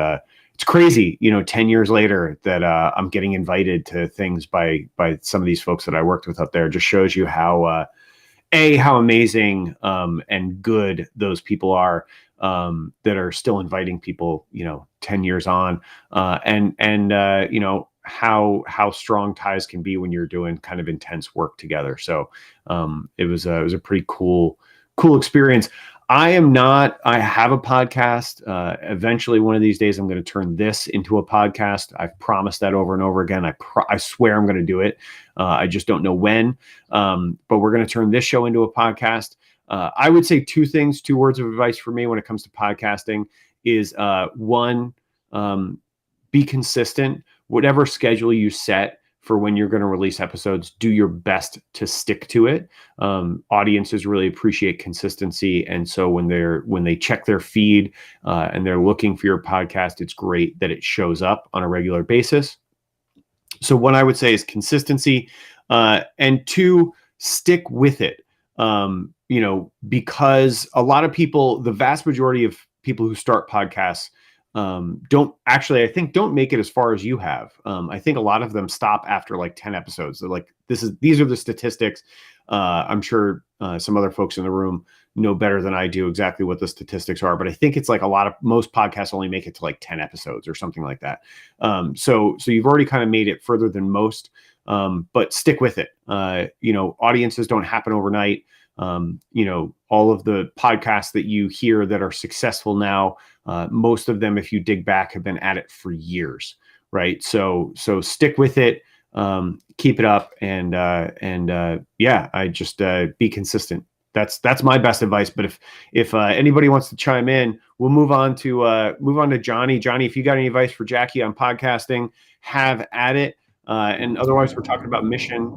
it's crazy, 10 years later that I'm getting invited to things by some of these folks that I worked with up there. It just shows you how amazing and good those people are, that are still inviting people, 10 years on, and how strong ties can be when you're doing kind of intense work together. So it was a pretty cool experience. I have a podcast. Eventually one of these days I'm going to turn this into a podcast. I've promised that over and over again. I swear I'm going to do it. I just don't know when. But we're going to turn this show into a podcast. I would say two words of advice for me when it comes to podcasting is, one, be consistent. Whatever schedule you set for when you're going to release episodes, do your best to stick to it. Audiences really appreciate consistency. And so when they check their feed and they're looking for your podcast, it's great that it shows up on a regular basis. So what I would say is consistency, and two, stick with it. because a lot of people, the vast majority of people who start podcasts don't make it as far as you have. I think a lot of them stop after like 10 episodes. They're like, these are the statistics. I'm sure some other folks in the room know better than I do exactly what the statistics are, but I think it's like most podcasts only make it to like 10 episodes or something like that. So you've already kind of made it further than most, but stick with it. Audiences don't happen overnight. All of the podcasts that you hear that are successful now, most of them, if you dig back, have been at it for years, right? So stick with it, keep it up, and I just be consistent. That's my best advice. But if anybody wants to chime in, we'll move on to Johnny. Johnny, if you got any advice for Jackie on podcasting, have at it. And otherwise, we're talking about mission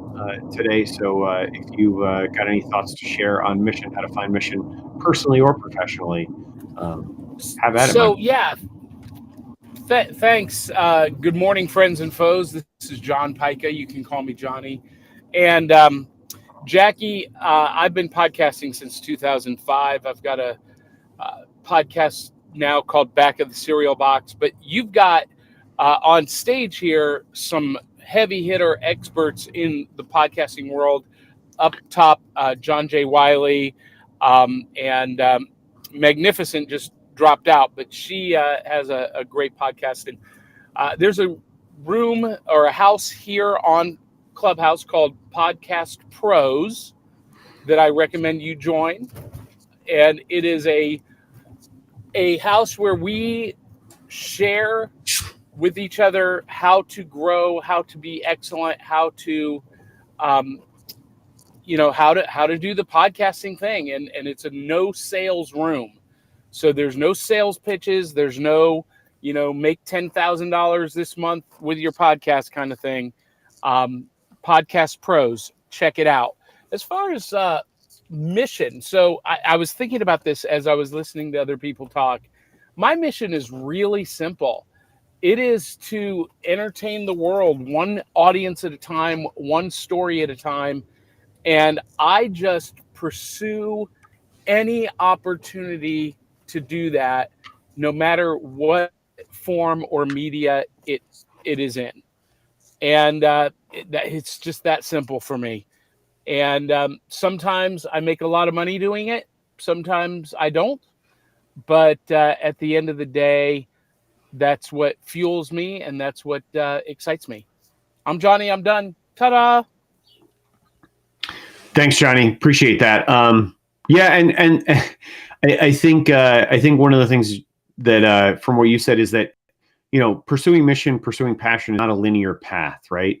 today. So if you've got any thoughts to share on mission, how to find mission personally or professionally, have at it. So, yeah, thanks. Good morning, friends and foes. This is John Pica. You can call me Johnny. And Jackie, I've been podcasting since 2005. I've got a podcast now called Back of the Cereal Box. But you've got on stage here some heavy hitter experts in the podcasting world. Up top, John J. Wiley, and Magnificent just dropped out, but she has a great podcast. And there's a room or a house here on Clubhouse called Podcast Pros that I recommend you join. And it is a house where we share with each other how to grow, how to be excellent, how to how to do the podcasting thing. And it's a no sales room. So there's no sales pitches. There's no, make $10,000 this month with your podcast kind of thing. Podcast Pros, check it out. As far as mission, so I was thinking about this as I was listening to other people talk. My mission is really simple. It is to entertain the world, one audience at a time, one story at a time. And I just pursue any opportunity to do that, no matter what form or media it is in. And it's just that simple for me. And sometimes I make a lot of money doing it. Sometimes I don't. But at the end of the day, that's what fuels me, and that's what excites me. I'm Johnny. I'm done. Ta-da! Thanks, Johnny. Appreciate that. And I think one of the things that from what you said is that pursuing mission, pursuing passion is not a linear path, right?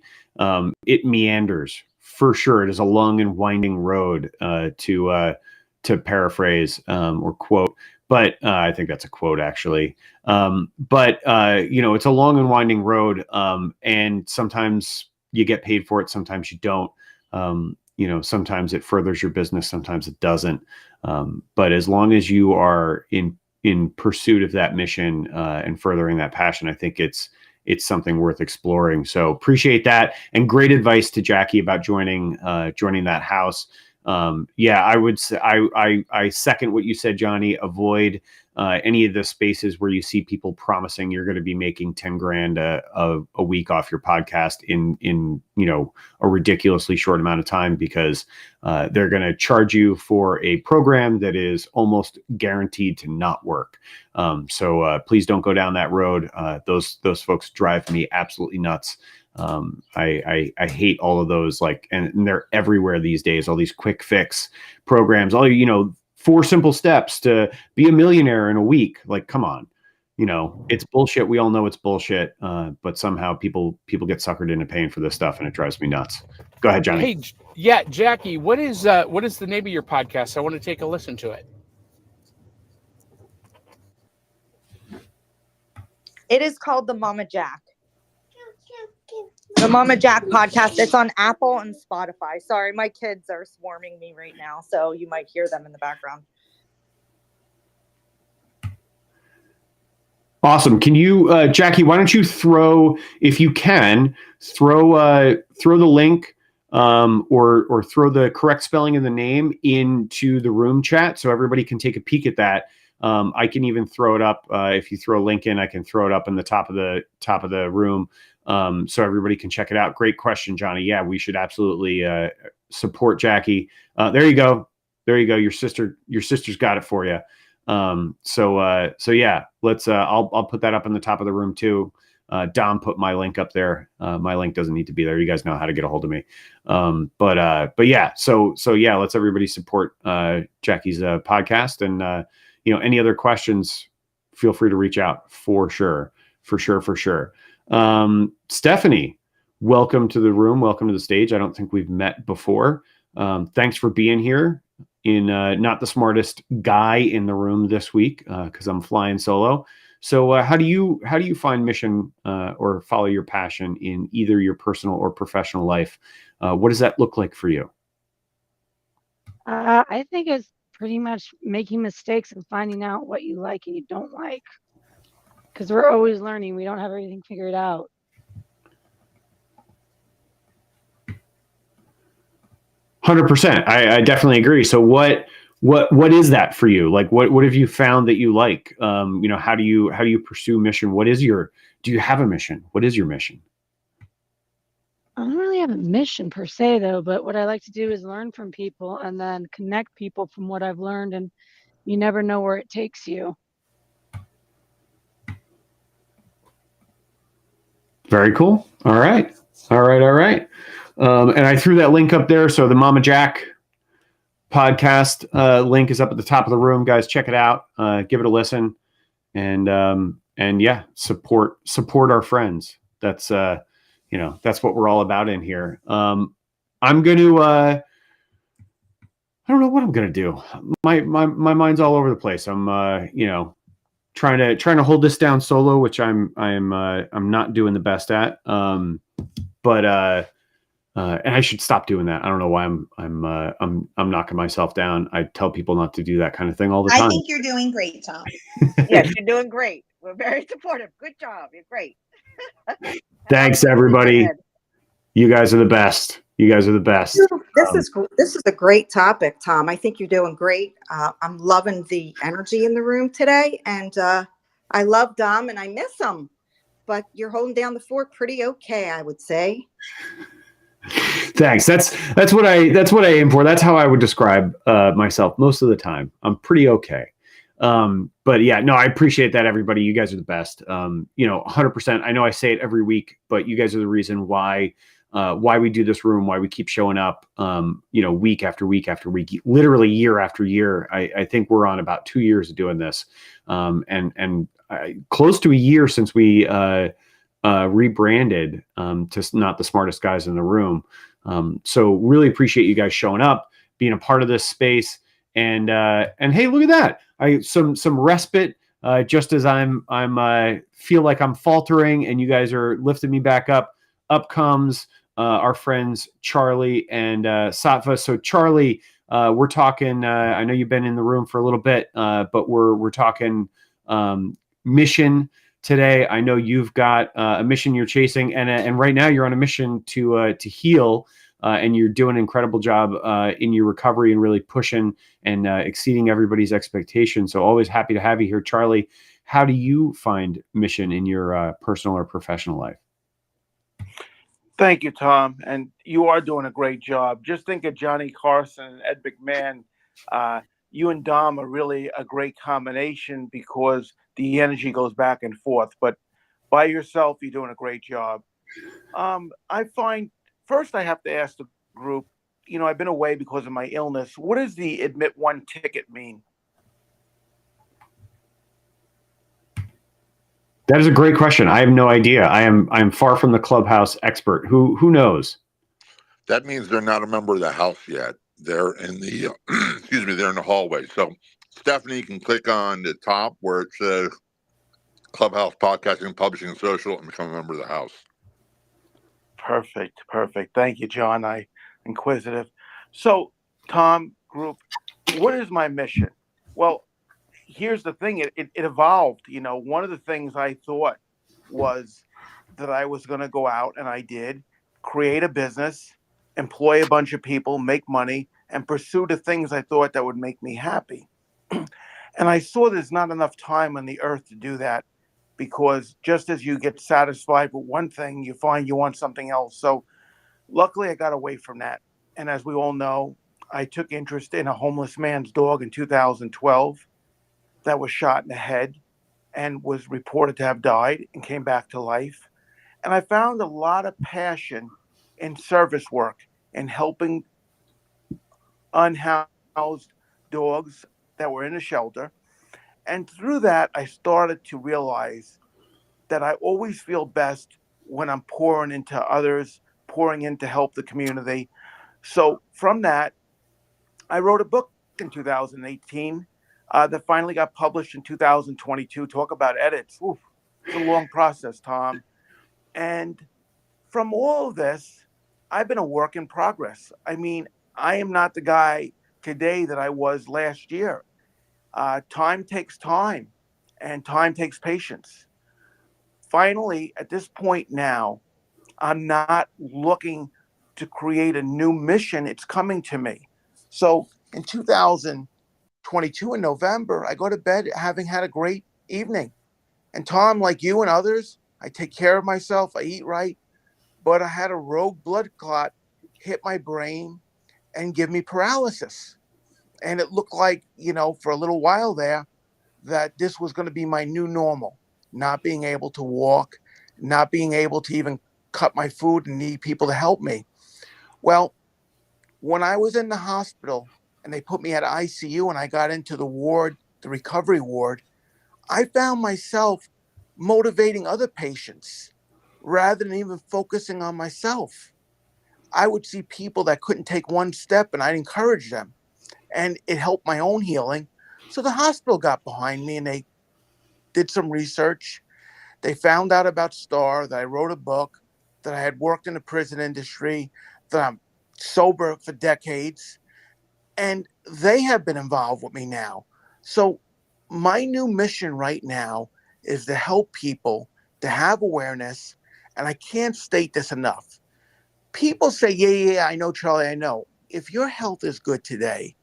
It meanders for sure. It is a long and winding road to paraphrase or quote. But I think that's a quote, actually. But it's a long and winding road, and sometimes you get paid for it, sometimes you don't. Sometimes it furthers your business, sometimes it doesn't. But as long as you are in pursuit of that mission and furthering that passion, I think it's something worth exploring. So appreciate that, and great advice to Jackie about joining that house. I would say I second what you said, Johnny. Avoid any of the spaces where you see people promising you're going to be making 10 grand a week off your podcast in a ridiculously short amount of time, because they're going to charge you for a program that is almost guaranteed to not work. So please don't go down that road. Those folks drive me absolutely nuts. I hate all of those, and they're everywhere these days, all these quick fix programs, 4 simple steps to be a millionaire in a week. Like, come on, it's bullshit. We all know it's bullshit. But somehow people get suckered into paying for this stuff, and it drives me nuts. Go ahead, Johnny. Hey, yeah, Jackie, what is the name of your podcast? I want to take a listen to it. It is called The Mama Jack. The Mama Jack podcast. It's on Apple and Spotify. Sorry, my kids are swarming me right now, so you might hear them in the background. Awesome. Can you, Jackie, why don't you if you can, throw the link or throw the correct spelling of the name into the room chat so everybody can take a peek at that. I can even throw it up. If you throw a link in, I can throw it up in the top of the room, so everybody can check it out. Great question, Johnny. Yeah, we should absolutely support Jackie. There you go. There you go. Your sister's got it for you. So yeah, let's. I'll put that up in the top of the room too. Dom put my link up there. My link doesn't need to be there. You guys know how to get a hold of me. But yeah. So yeah, let's everybody support Jackie's podcast, and any other questions, feel free to reach out for sure. Stephanie, welcome to the room. Welcome to the stage. I don't think we've met before. Thanks for being here in not the smartest guy in the room this week, because I'm flying solo. So how do you find mission or follow your passion in either your personal or professional life? What does that look like for you? I think it's pretty much making mistakes and finding out what you like and you don't like, because we're always learning. We don't have everything figured out. 100%. I definitely agree. So what is that for you? Like what have you found that you like? How do you pursue mission? Do you have a mission? What is your mission? I don't really have a mission per se though, but what I like to do is learn from people and then connect people from what I've learned, and you never know where it takes you. Very cool. All right. And I threw that link up there. So the Mama Jack podcast link is up at the top of the room, guys. Check it out. Give it a listen, and yeah, support our friends. That's that's what we're all about in here. I'm going to I don't know what I'm going to do. My mind's all over the place. I'm trying to hold this down solo, which I'm not doing the best at. But and I should stop doing that. I don't know why I'm knocking myself down. I tell people not to do that kind of thing all the time. I think you're doing great, Tom. Yes, you're doing great. We're very supportive. Good job. You're great. Thanks, everybody. You guys are the best. This is a great topic, Tom. I think you're doing great. I'm loving the energy in the room today, and I love Dom and I miss him. But you're holding down the fort pretty okay, I would say. Thanks. That's what I aim for. That's how I would describe myself most of the time. I'm pretty okay. But yeah, no, I appreciate that, everybody. You guys are the best. 100%. I know I say it every week, but you guys are the reason why we do this room, why we keep showing up, week after week after week, literally year after year. I think we're on about 2 years of doing this, and close to a year since we rebranded to Not the Smartest Guys in the Room. So really appreciate you guys showing up, being a part of this space, and hey, look at that! Some respite. Just as I'm feel like I'm faltering, and you guys are lifting me back up. Up comes our friends Charlie and Sattva. So Charlie, we're talking. I know you've been in the room for a little bit, but we're talking mission today. I know you've got a mission you're chasing, and right now you're on a mission to heal, and you're doing an incredible job in your recovery and really pushing and exceeding everybody's expectations. So always happy to have you here, Charlie. How do you find mission in your personal or professional life? Thank you, Tom. And you are doing a great job. Just think of Johnny Carson and Ed McMahon. You and Dom are really a great combination because the energy goes back and forth. But by yourself, you're doing a great job. I find, first I have to ask the group, I've been away because of my illness. What does the admit one ticket mean? That is a great question. I have no idea. I'm far from the clubhouse expert. Who knows? That means they're not a member of the house yet. They're in the they're in the hallway. So Stephanie, you can click on the top where it says Clubhouse Podcasting, Publishing, and Social, and become a member of the house. Perfect. Thank you, John. I'm inquisitive. So, Tom, group, what is my mission? Well, here's the thing. It evolved. One of the things I thought was that I was going to go out, and I did, create a business, employ a bunch of people, make money, and pursue the things I thought that would make me happy. And I saw there's not enough time on the earth to do that, because just as you get satisfied with one thing, you find you want something else. So luckily, I got away from that. And as we all know, I took interest in a homeless man's dog in 2012 that was shot in the head and was reported to have died and came back to life. And I found a lot of passion in service work and helping unhoused dogs that were in a shelter. And through that, I started to realize that I always feel best when I'm pouring into others, pouring in to help the community. So from that, I wrote a book in 2018 that finally got published in 2022. Talk about edits. Oof, it's a long process, Tom. And from all of this, I've been a work in progress. I mean, I am not the guy today that I was last year. Time takes time, and time takes patience. Finally, at this point now, I'm not looking to create a new mission. It's coming to me. So in 2022 in November, I go to bed having had a great evening. And Tom, like you and others, I take care of myself. I eat right. But I had a rogue blood clot hit my brain and give me paralysis. And it looked like, for a little while there, that this was going to be my new normal, not being able to walk, not being able to even cut my food and need people to help me. Well, when I was in the hospital and they put me at ICU and I got into the ward, the recovery ward, I found myself motivating other patients rather than even focusing on myself. I would see people that couldn't take one step and I'd encourage them. And it helped my own healing. So the hospital got behind me and they did some research. They found out about STAR, that I wrote a book, that I had worked in the prison industry, that I'm sober for decades. And they have been involved with me now. So my new mission right now is to help people to have awareness. And I can't state this enough. People say, yeah, I know, Charlie, I know. If your health is good today,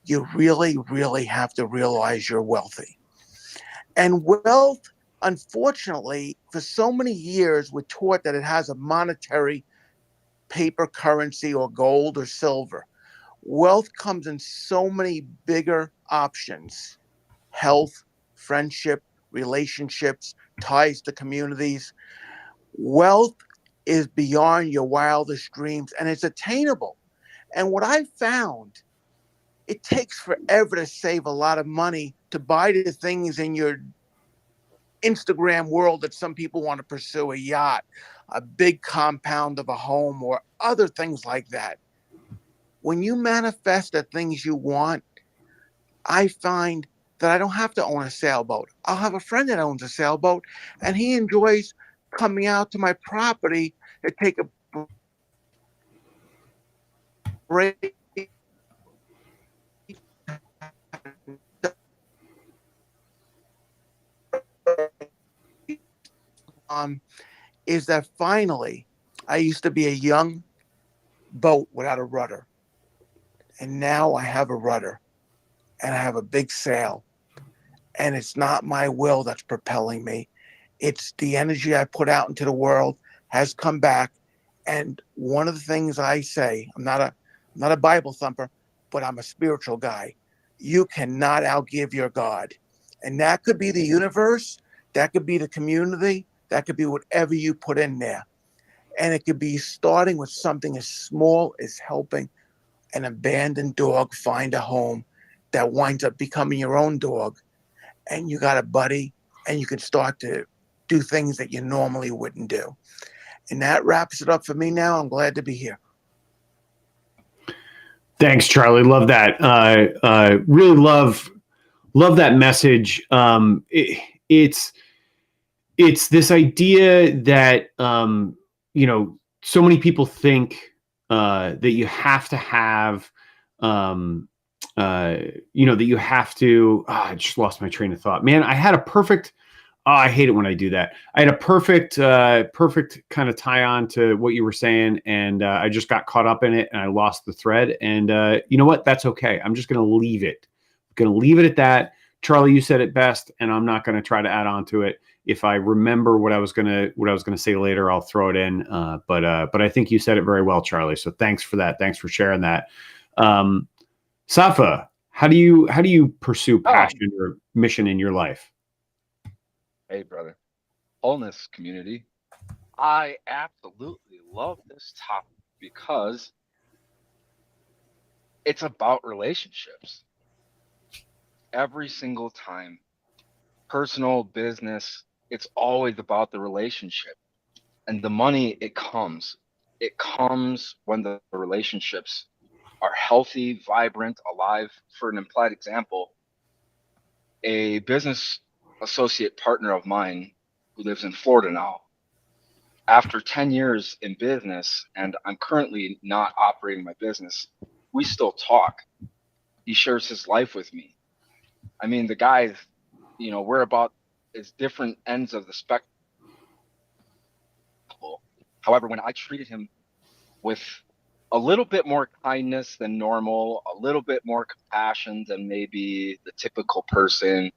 you really, really have to realize you're wealthy. And wealth, unfortunately, for so many years, we're taught that it has a monetary paper currency or gold or silver. Wealth comes in so many bigger options: health, friendship, relationships, ties to communities. Wealth is beyond your wildest dreams and it's attainable. And what I found, it takes forever to save a lot of money to buy the things in your Instagram world that some people want to pursue: a yacht, a big compound of a home, or other things like that. When you manifest the things you want, I find that I don't have to own a sailboat. I'll have a friend that owns a sailboat, and he enjoys coming out to my property to take a break. Is that finally, I used to be a young boat without a rudder. And now I have a rudder and I have a big sail. And it's not my will that's propelling me. It's the energy I put out into the world has come back. And one of the things I say, I'm not a Bible thumper, but I'm a spiritual guy. You cannot outgive your God. And that could be the universe, that could be the community, that could be whatever you put in there. And it could be starting with something as small as helping an abandoned dog find a home that winds up becoming your own dog. And you got a buddy and you can start to do things that you normally wouldn't do. And that wraps it up for me now. I'm glad to be here. Thanks, Charlie. Love that. Really love that message. It's this idea that so many people think that you have to have that you have to. I just lost my train of thought. Man, I had a perfect Oh, I hate it when I do that. I had a perfect kind of tie on to what you were saying, and I just got caught up in it, and I lost the thread. And you know what? That's okay. I'm just going to leave it. I'm going to leave it at that. Charlie, you said it best, and I'm not going to try to add on to it. If I remember what I was gonna say later, I'll throw it in. But I think you said it very well, Charlie. So thanks for that. Thanks for sharing that. Safa, how do you pursue passion or mission in your life? Hey, brother. Wholeness community. I absolutely love this topic because it's about relationships. Every single time, personal, business, it's always about the relationship. And the money, it comes. It comes when the relationships are healthy, vibrant, alive. For an implied example, a business associate partner of mine who lives in Florida now, after 10 years in business, and I'm currently not operating my business, we still talk. He shares his life with me. I mean, the guys, we're about as different ends of the spectrum. However, when I treated him with a little bit more kindness than normal, a little bit more compassion than maybe the typical person,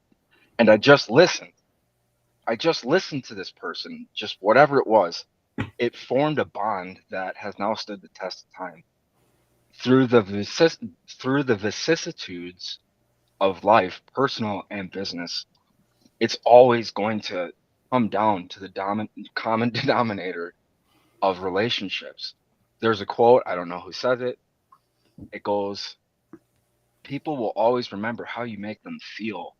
and I just listened to this person, just whatever it was, it formed a bond that has now stood the test of time. Through the vicissitudes of life, personal and business, it's always going to come down to the common denominator of relationships. There's a quote, I don't know who says it. It goes, people will always remember how you make them feel.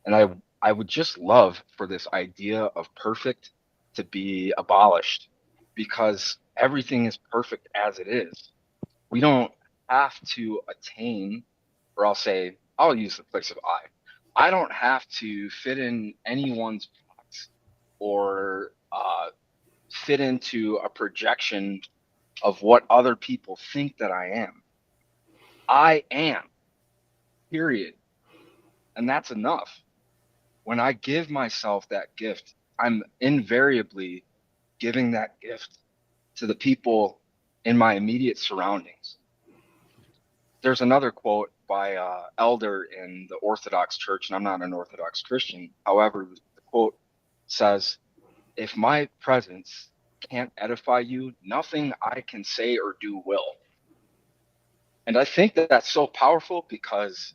And I would just love for this idea of perfect to be abolished, because everything is perfect as it is. We don't have to attain, or I'll use the place of I don't have to fit in anyone's box or fit into a projection of what other people think that I am. I am, period. And that's enough. When I give myself that gift, I'm invariably giving that gift to the people in my immediate surroundings. There's another quote by elder in the Orthodox Church, and I'm not an Orthodox Christian. However, the quote says, if my presence can't edify you, nothing I can say or do will. And I think that that's so powerful because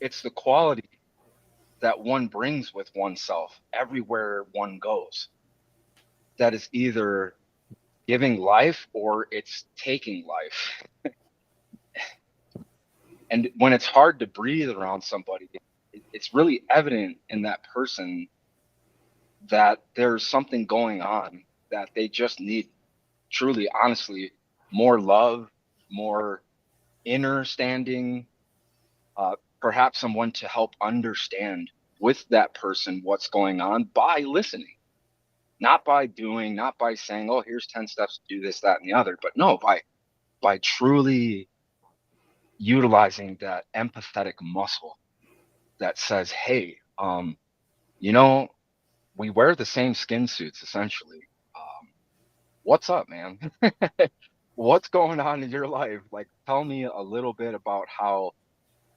it's the quality that one brings with oneself everywhere one goes, that is either giving life or it's taking life. And when it's hard to breathe around somebody, it's really evident in that person that there's something going on, that they just need, truly, honestly, more love, more inner standing, perhaps someone to help understand with that person what's going on by listening, not by doing, not by saying, oh, here's 10 steps to do this, that, and the other, but no, by truly utilizing that empathetic muscle that says, hey, we wear the same skin suits essentially. What's up, man? What's going on in your life? Like, tell me a little bit about how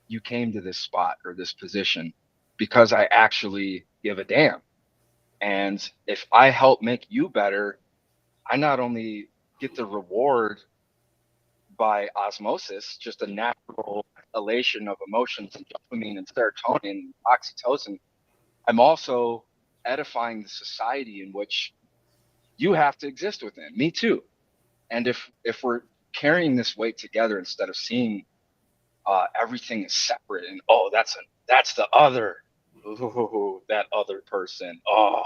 you came to this spot or this position, because I actually give a damn. And if I help make you better, I not only get the reward by osmosis, just a natural elation of emotions and dopamine and serotonin and oxytocin, I'm also edifying the society in which you have to exist within. Me too. And if we're carrying this weight together instead of seeing everything is separate and that's the other, ooh, that other person. Oh,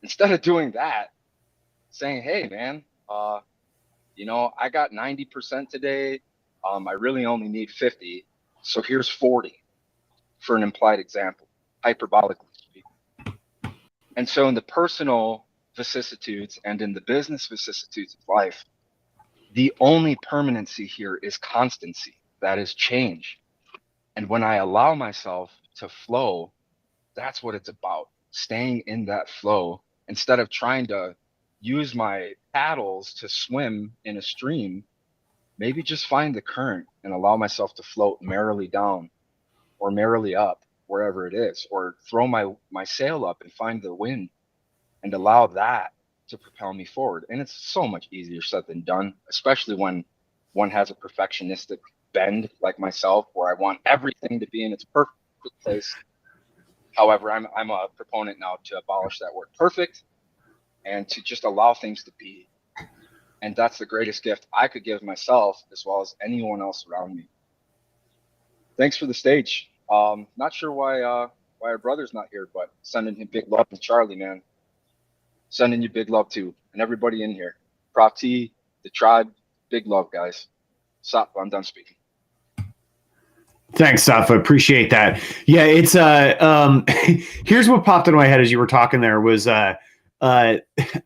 instead of doing that, saying, hey man, I got 90% today. I really only need 50. So here's 40 for an implied example, hyperbolically speaking. And so in the personal vicissitudes and in the business vicissitudes of life, the only permanency here is constancy. That is change. And when I allow myself to flow, that's what it's about. Staying in that flow instead of trying to use my paddles to swim in a stream. Maybe just find the current and allow myself to float merrily down or merrily up, wherever it is, or throw my sail up and find the wind and allow that to propel me forward. And it's so much easier said than done, especially when one has a perfectionistic bend like myself, where I want everything to be in its perfect place. However, I'm a proponent now to abolish that word perfect and to just allow things to be. And that's the greatest gift I could give myself as well as anyone else around me. Thanks for the stage. Not sure why our brother's not here, but sending him big love to Charlie, man. Sending you big love too, and everybody in here. Prof T, the tribe, big love, guys. Stop. I'm done speaking. Thanks, Safa. Appreciate that. Yeah, it's here's what popped into my head as you were talking there was I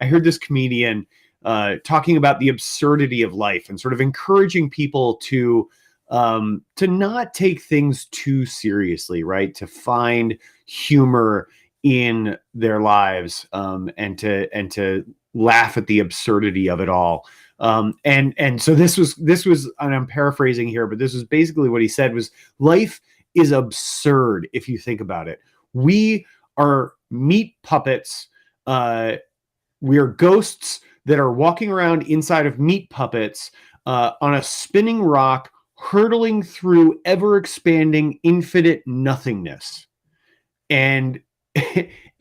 heard this comedian talking about the absurdity of life and sort of encouraging people to not take things too seriously, right? To find humor in their lives and to laugh at the absurdity of it all. And so this was, and I'm paraphrasing here, but this was basically what he said was life is absurd if you think about it. We are meat puppets. We are ghosts that are walking around inside of meat puppets on a spinning rock, hurtling through ever-expanding infinite nothingness.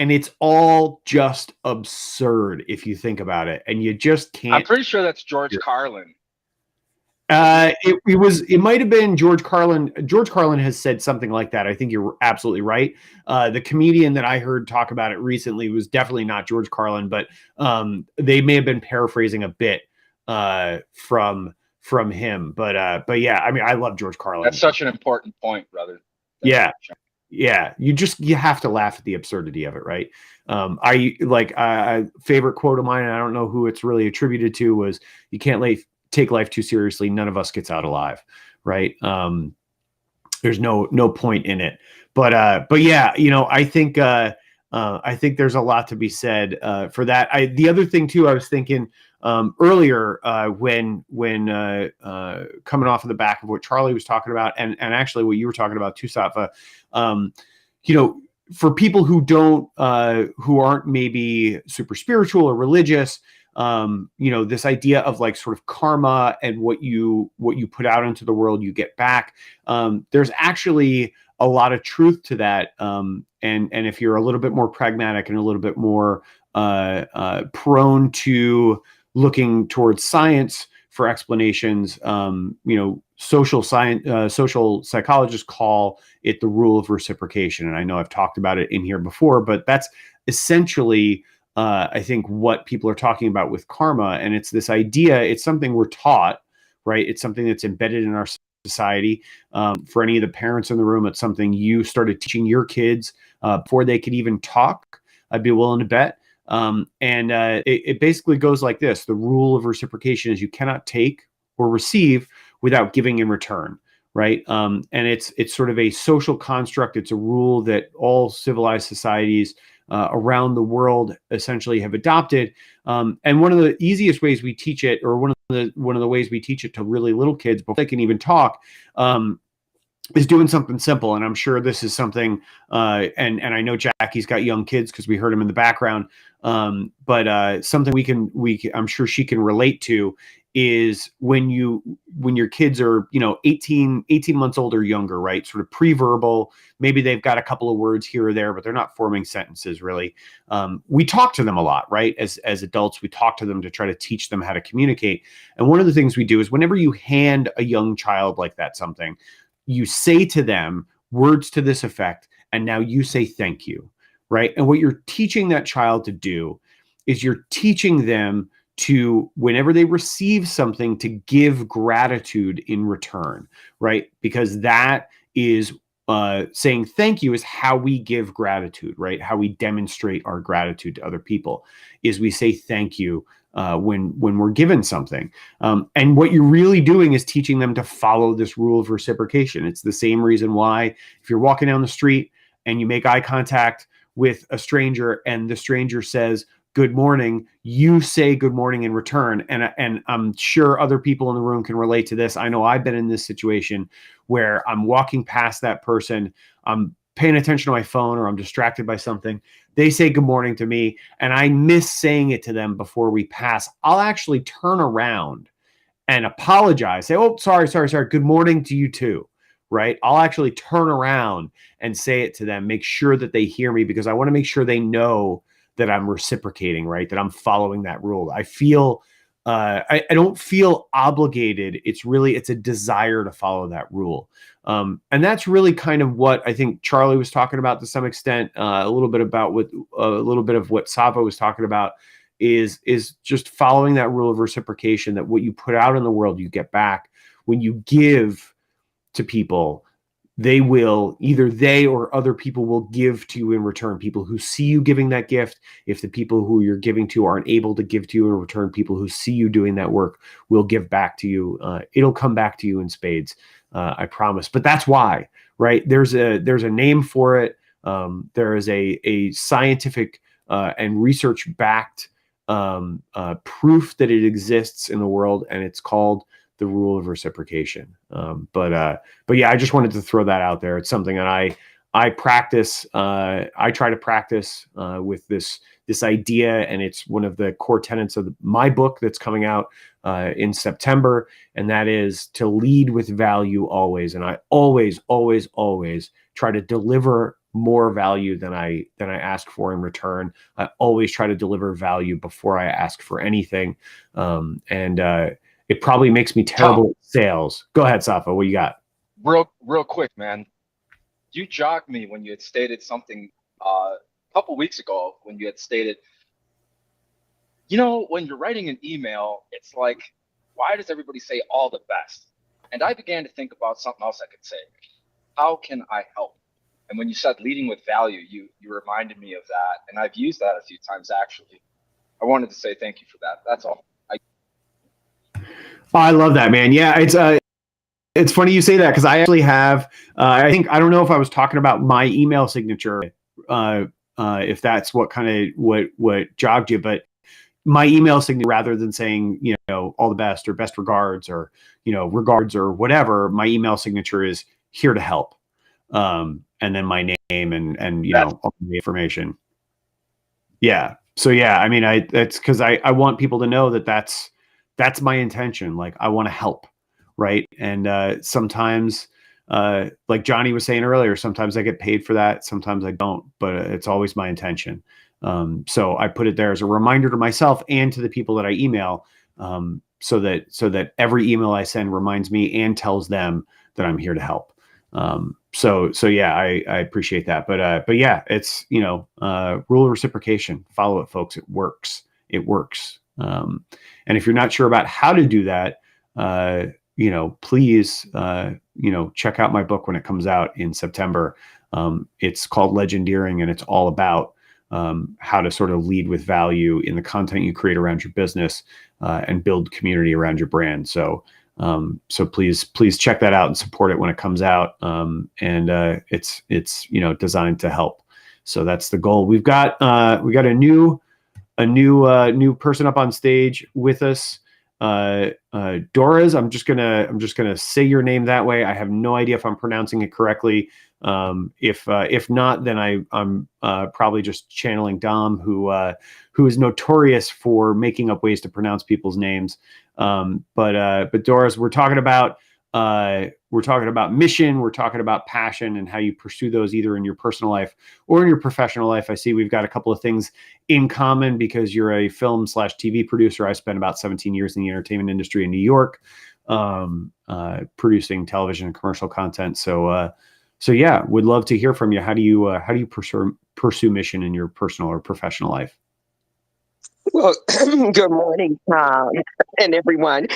And it's all just absurd if you think about it. And you just can't. I'm pretty sure that's George Carlin. It might have been George Carlin. George Carlin has said something like that. I think you're absolutely right. The comedian that I heard talk about it recently was definitely not George Carlin, but they may have been paraphrasing a bit from him. But yeah, I mean, I love George Carlin. That's such an important point, brother. Yeah. Yeah, you have to laugh at the absurdity of it, right? I favorite quote of mine, and I don't know who it's really attributed to, was you can't take life too seriously. None of us gets out alive, right? There's no point in it. But yeah, I think there's a lot to be said for that. The other thing too, I was thinking earlier when coming off of the back of what Charlie was talking about, and actually what you were talking about too, Safa. For people who aren't maybe super spiritual or religious, this idea of like sort of karma and what you put out into the world, you get back. There's actually a lot of truth to that. And if you're a little bit more pragmatic and a little bit more prone to looking towards science for explanations, social psychologists call it the rule of reciprocation. And I know I've talked about it in here before, but that's essentially, I think, what people are talking about with karma. And it's this idea, it's something we're taught, right? It's something that's embedded in our society. For any of the parents in the room, it's something you started teaching your kids before they could even talk, I'd be willing to bet. It basically goes like this. The rule of reciprocation is you cannot take or receive without giving in return, right? And it's sort of a social construct. It's a rule that all civilized societies around the world essentially have adopted. And one of the easiest ways we teach it, or one of the ways we teach it to really little kids before they can even talk, is doing something simple. And I'm sure this is something, and I know Jackie's got young kids because we heard him in the background. But something I'm sure she can relate to is when your kids are, 18 months old or younger, right? Sort of pre-verbal, maybe they've got a couple of words here or there, but they're not forming sentences really. We talk to them a lot, right? As adults, we talk to them to try to teach them how to communicate. And one of the things we do is whenever you hand a young child like that something, you say to them words to this effect, and now you say thank you, right? And what you're teaching that child to do is you're teaching them to, whenever they receive something, to give gratitude in return, right? Because that is saying thank you is how we give gratitude, right? How we demonstrate our gratitude to other people is we say thank you when we're given something. And what you're really doing is teaching them to follow this rule of reciprocation. It's the same reason why if you're walking down the street and you make eye contact with a stranger and the stranger says, good morning, you say good morning in return. And I'm sure other people in the room can relate to this. I know I've been in this situation where I'm walking past that person, I'm paying attention to my phone, or I'm distracted by something. They say good morning to me and I miss saying it to them before we pass. I'll actually turn around and apologize. Say, oh, sorry. Good morning to you too. Right? I'll actually turn around and say it to them, make sure that they hear me, because I want to make sure they know that I'm reciprocating, right? That I'm following that rule. I feel, I don't feel obligated. It's a desire to follow that rule. And that's really kind of what I think Charlie was talking about to some extent, a little bit of what Sava was talking about is just following that rule of reciprocation, that what you put out in the world, you get back. When you give to people, they or other people will give to you in return. People who see you giving that gift, if the people who you're giving to aren't able to give to you in return, people who see you doing that work will give back to you. It'll come back to you in spades, I promise. But that's why, right? There's a name for it. There is a scientific and research backed proof that it exists in the world, and it's called the rule of reciprocation. But yeah, I just wanted to throw that out there. It's something that I practice. I try to practice with this idea, and it's one of the core tenets of my book that's coming out in September, and that is to lead with value always. And I always try to deliver more value than I ask for in return. I always try to deliver value before I ask for anything. It probably makes me terrible at sales. Go ahead, Safa. What you got? Real quick, man. You jogged me when you had stated something a couple weeks ago, when you had stated, when you're writing an email, it's like, why does everybody say all the best? And I began to think about something else I could say. How can I help? And when you said leading with value, you reminded me of that. And I've used that a few times, actually. I wanted to say thank you for that. That's all. I love that, man. Yeah, it's funny you say that, because I actually have. I don't know if I was talking about my email signature, if that's what jogged you, but my email signature, rather than saying all the best or best regards or regards or whatever, my email signature is here to help, and then my name and all the information. Yeah. So yeah, I mean, that's because I want people to know that that's my intention. Like, I want to help. Right. And sometimes, like Johnny was saying earlier, sometimes I get paid for that. Sometimes I don't, but it's always my intention. So I put it there as a reminder to myself and to the people that I email, so that every email I send reminds me and tells them that I'm here to help. So yeah, I appreciate that. But yeah, it's, rule of reciprocation. Follow it, folks. It works. It works. And if you're not sure about how to do that, please, check out my book when it comes out in September. It's called Legendeering, and it's all about how to sort of lead with value in the content you create around your business, and build community around your brand. So please check that out and support it when it comes out. It's designed to help. So that's the goal. We got a new person up on stage with us. Doras, I'm just gonna say your name that way. I have no idea if I'm pronouncing it correctly. If not, then I'm probably just channeling Dom, who is notorious for making up ways to pronounce people's names. But Doras, we're talking about mission, we're talking about passion, and how you pursue those either in your personal life or in your professional life. I see we've got a couple of things in common, because you're a film/TV producer. I spent about 17 years in the entertainment industry in New York, producing television and commercial content. So yeah, would love to hear from you. How do you pursue mission in your personal or professional life? Well, good morning, Tom, and everyone.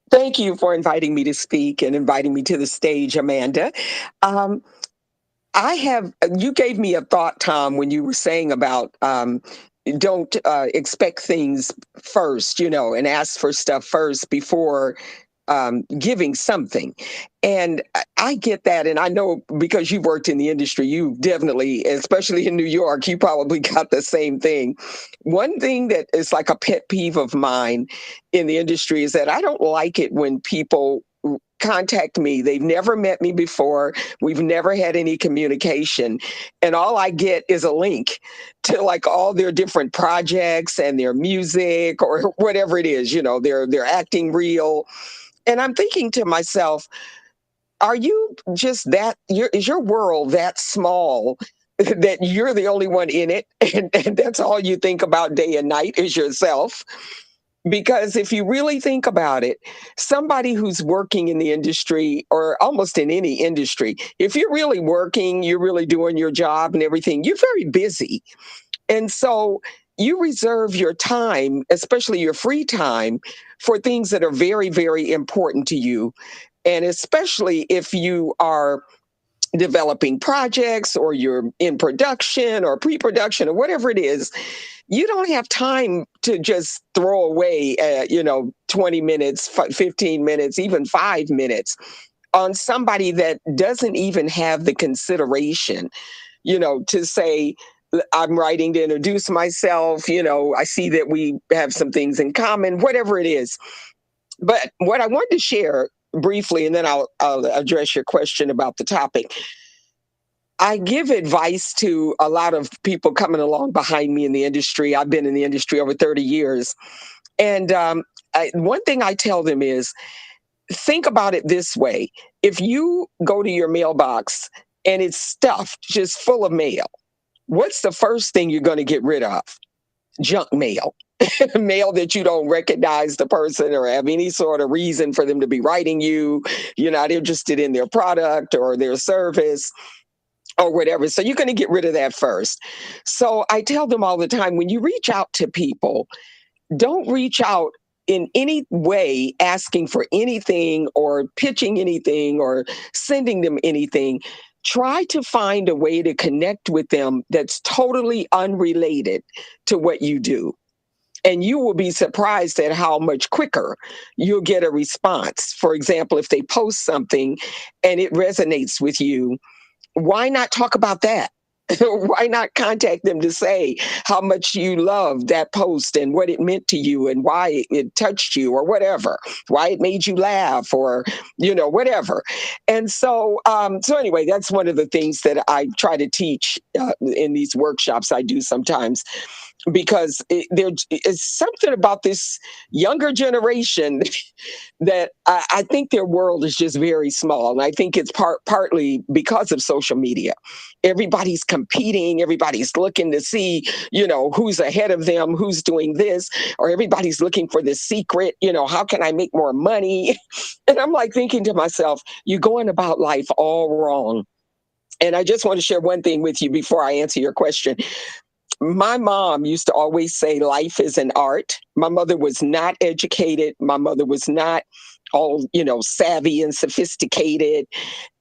Thank you for inviting me to speak and inviting me to the stage, Amanda. You gave me a thought, Tom, when you were saying about don't expect things first, and ask for stuff first before giving something. And I get that. And I know because you worked in the industry, you definitely, especially in New York, you probably got the same thing. One thing that is like a pet peeve of mine in the industry is that I don't like it when people contact me. They've never met me before. We've never had any communication. And all I get is a link to like all their different projects and their music or whatever it is, their acting reel. And I'm thinking to myself, are you just is your world that small that you're the only one in it? And that's all you think about day and night is yourself? Because if you really think about it, somebody who's working in the industry or almost in any industry, if you're really working, you're really doing your job and everything, you're very busy. And so you reserve your time, especially your free time, for things that are very, very important to you. And especially if you are developing projects or you're in production or pre-production or whatever it is, you don't have time to just throw away, 20 minutes, 15 minutes, even 5 minutes on somebody that doesn't even have the consideration, to say, I'm writing to introduce myself. I see that we have some things in common, whatever it is. But what I wanted to share briefly, and then I'll address your question about the topic. I give advice to a lot of people coming along behind me in the industry. I've been in the industry over 30 years. And one thing I tell them is, think about it this way. If you go to your mailbox and it's stuffed, just full of mail, what's the first thing you're going to get rid of? Junk mail. Mail that you don't recognize the person or have any sort of reason for them to be writing you. You're not interested in their product or their service or whatever. So you're going to get rid of that first. So I tell them all the time, when you reach out to people, don't reach out in any way asking for anything or pitching anything or sending them anything. Try to find a way to connect with them that's totally unrelated to what you do. And you will be surprised at how much quicker you'll get a response. For example, if they post something and it resonates with you, why not talk about that? Why not contact them to say how much you love that post and what it meant to you and why it touched you or whatever, why it made you laugh or, whatever. And so, anyway, that's one of the things that I try to teach in these workshops I do sometimes, because there's something about this younger generation that I think their world is just very small. And I think it's partly because of social media. Everybody's competing. Everybody's looking to see, who's ahead of them, who's doing this, or everybody's looking for the secret, how can I make more money? And I'm like thinking to myself, you're going about life all wrong. And I just want to share one thing with you before I answer your question. My mom used to always say life is an art. My mother was not educated. My mother was not all, savvy and sophisticated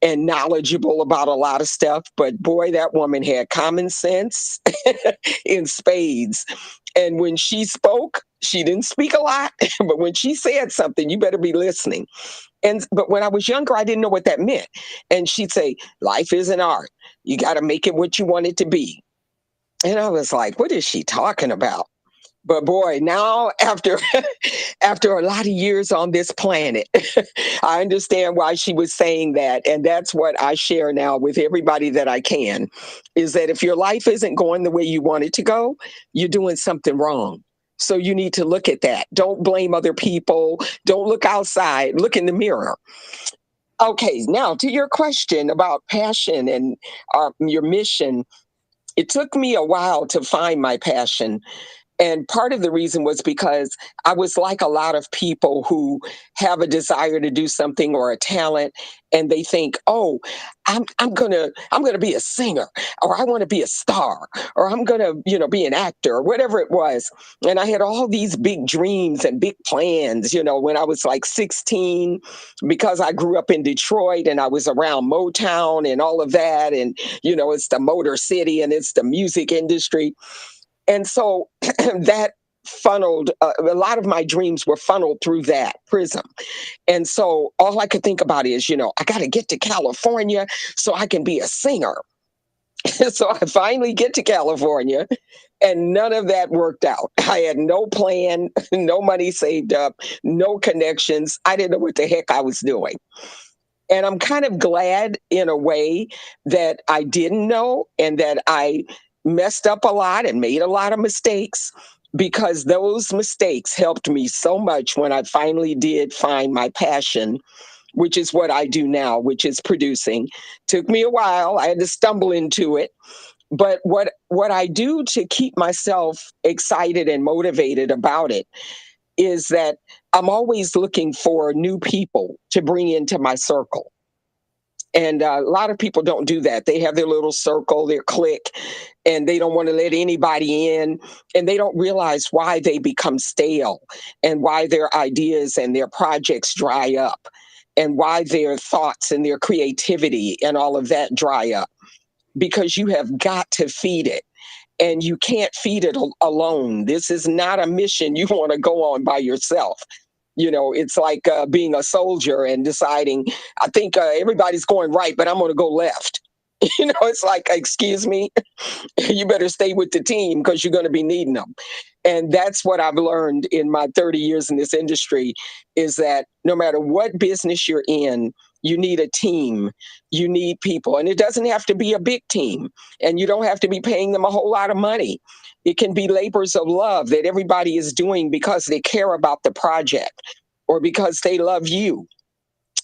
and knowledgeable about a lot of stuff. But boy, that woman had common sense in spades. And when she spoke, she didn't speak a lot, but when she said something, you better be listening. But when I was younger, I didn't know what that meant. And she'd say, life is an art. You got to make it what you want it to be. And I was like, what is she talking about? But boy, now after a lot of years on this planet, I understand why she was saying that. And that's what I share now with everybody that I can, is that if your life isn't going the way you want it to go, you're doing something wrong. So you need to look at that. Don't blame other people. Don't look outside. Look in the mirror. Okay, now to your question about passion and your mission. It took me a while to find my passion. And part of the reason was because I was like a lot of people who have a desire to do something or a talent, and they think, "Oh, I'm gonna be a singer, or I want to be a star, or I'm gonna be an actor, or whatever it was." And I had all these big dreams and big plans, when I was like 16, because I grew up in Detroit and I was around Motown and all of that, and it's the Motor City and it's the music industry. And so that funneled, a lot of my dreams were funneled through that prism. And so all I could think about is, I got to get to California so I can be a singer. So I finally get to California, and none of that worked out. I had no plan, no money saved up, no connections. I didn't know what the heck I was doing. And I'm kind of glad in a way that I didn't know and that I messed up a lot and made a lot of mistakes, because those mistakes helped me so much when I finally did find my passion, which is what I do now, which is producing. Took me a while. I had to stumble into it. But what I do to keep myself excited and motivated about it is that I'm always looking for new people to bring into my circle. And a lot of people don't do that. They have their little circle, their clique, and they don't want to let anybody in. And they don't realize why they become stale and why their ideas and their projects dry up and why their thoughts and their creativity and all of that dry up. Because you have got to feed it. And you can't feed it alone. This is not a mission you want to go on by yourself. It's like being a soldier and deciding, I think everybody's going right, but I'm going to go left. It's like, excuse me, you better stay with the team because you're going to be needing them. And that's what I've learned in my 30 years in this industry, is that no matter what business you're in, you need a team. You need people. And it doesn't have to be a big team. And you don't have to be paying them a whole lot of money. It can be labors of love that everybody is doing because they care about the project or because they love you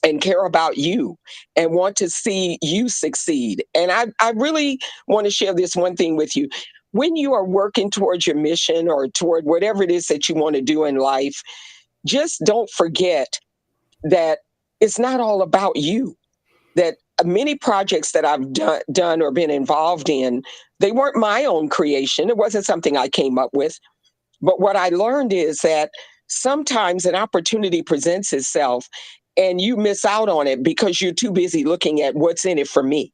and care about you and want to see you succeed. And I really want to share this one thing with you. When you are working towards your mission or toward whatever it is that you want to do in life, just don't forget that it's not all about you. That many projects that I've done or been involved in, they weren't my own creation. It wasn't something I came up with. But what I learned is that sometimes an opportunity presents itself and you miss out on it because you're too busy looking at what's in it for me.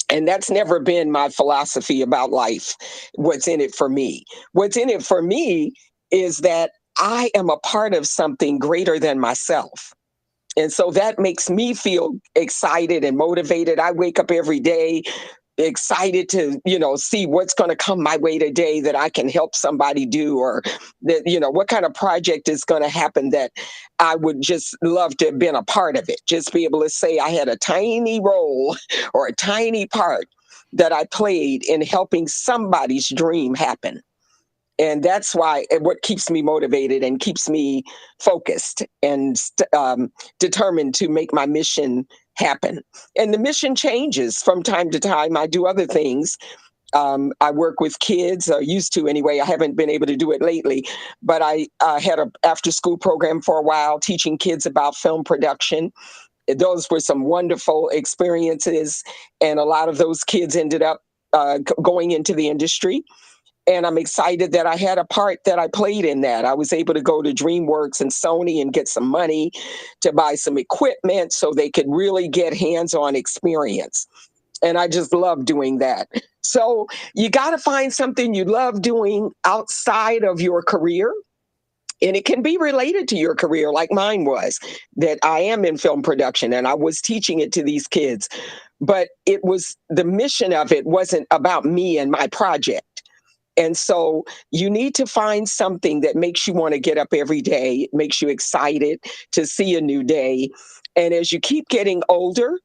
And that's never been my philosophy about life. What's in it for me? What's in it for me is that I am a part of something greater than myself. And so that makes me feel excited and motivated. I wake up every day excited to, see what's going to come my way today that I can help somebody do, or that, what kind of project is going to happen that I would just love to have been a part of it. Just be able to say I had a tiny role or a tiny part that I played in helping somebody's dream happen. And that's why what keeps me motivated and keeps me focused and determined to make my mission happen. And the mission changes from time to time. I do other things. I work with kids, used to anyway. I haven't been able to do it lately, but I had an after-school program for a while teaching kids about film production. Those were some wonderful experiences, and a lot of those kids ended up going into the industry. And I'm excited that I had a part that I played in that. I was able to go to DreamWorks and Sony and get some money to buy some equipment so they could really get hands-on experience. And I just love doing that. So you got to find something you love doing outside of your career. And it can be related to your career, like mine was, that I am in film production and I was teaching it to these kids. But it was, the mission of it wasn't about me and my project. And so you need to find something that makes you want to get up every day, makes you excited to see a new day. And as you keep getting older,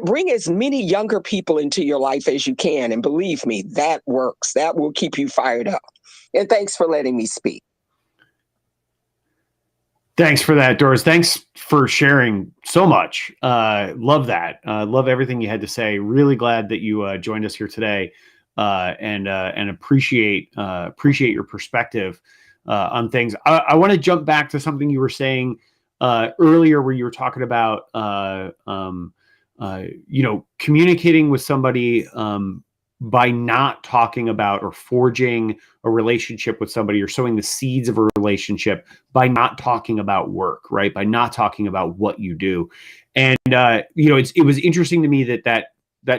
bring as many younger people into your life as you can. And believe me, that works. That will keep you fired up. And thanks for letting me speak. Thanks for that, Doris. Thanks for sharing so much. Love that. Love everything you had to say. Really glad that you joined us here today. And appreciate your perspective on things. I want to jump back to something you were saying earlier, where you were talking about communicating with somebody by not talking about or forging a relationship with somebody or sowing the seeds of a relationship by not talking about work, right? By not talking about what you do. And it was interesting to me that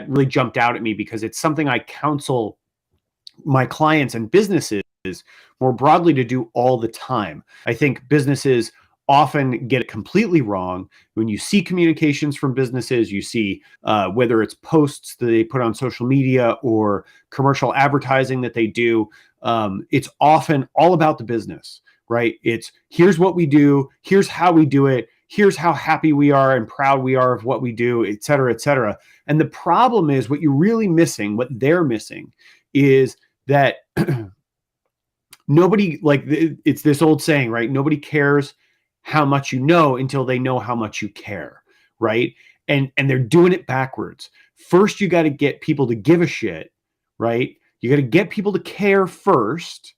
really jumped out at me, because it's something I counsel my clients and businesses more broadly to do all the time. I think businesses often get it completely wrong. When you see communications from businesses, you see whether it's posts that they put on social media or commercial advertising that they do, it's often all about the business, right? It's here's what we do, here's how we do it, here's how happy we are and proud we are of what we do, et cetera, et cetera. And the problem is what you're really missing, what they're missing is that nobody, like it's this old saying, right? Nobody cares how much you know until they know how much you care, right? And they're doing it backwards. First, you got to get people to give a shit, right? You got to get people to care first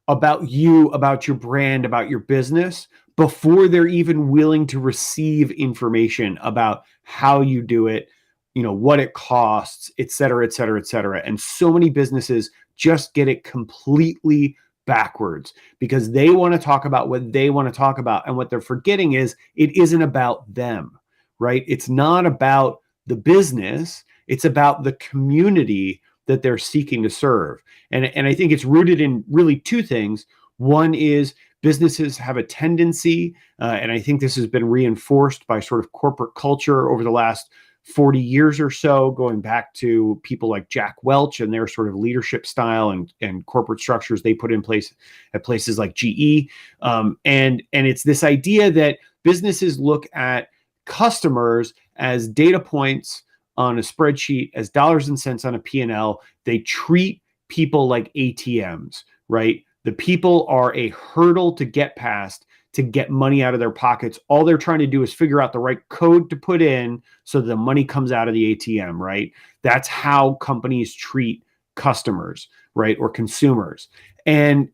about you, about your brand, about your business, before they're even willing to receive information about how you do it, what it costs, et cetera, et cetera, et cetera. And so many businesses just get it completely backwards because they want to talk about what they want to talk about. And what they're forgetting is it isn't about them, right? It's not about the business. It's about the community that they're seeking to serve. And I think it's rooted in really two things. One is businesses have a tendency, and I think this has been reinforced by sort of corporate culture over the last 40 years or so, going back to people like Jack Welch and their sort of leadership style and corporate structures they put in place at places like GE. And it's this idea that businesses look at customers as data points on a spreadsheet, as dollars and cents on a P&L. They treat people like ATMs, right? The people are a hurdle to get past to get money out of their pockets. All they're trying to do is figure out the right code to put in so the money comes out of the ATM, right? That's how companies treat customers, right? Or consumers. And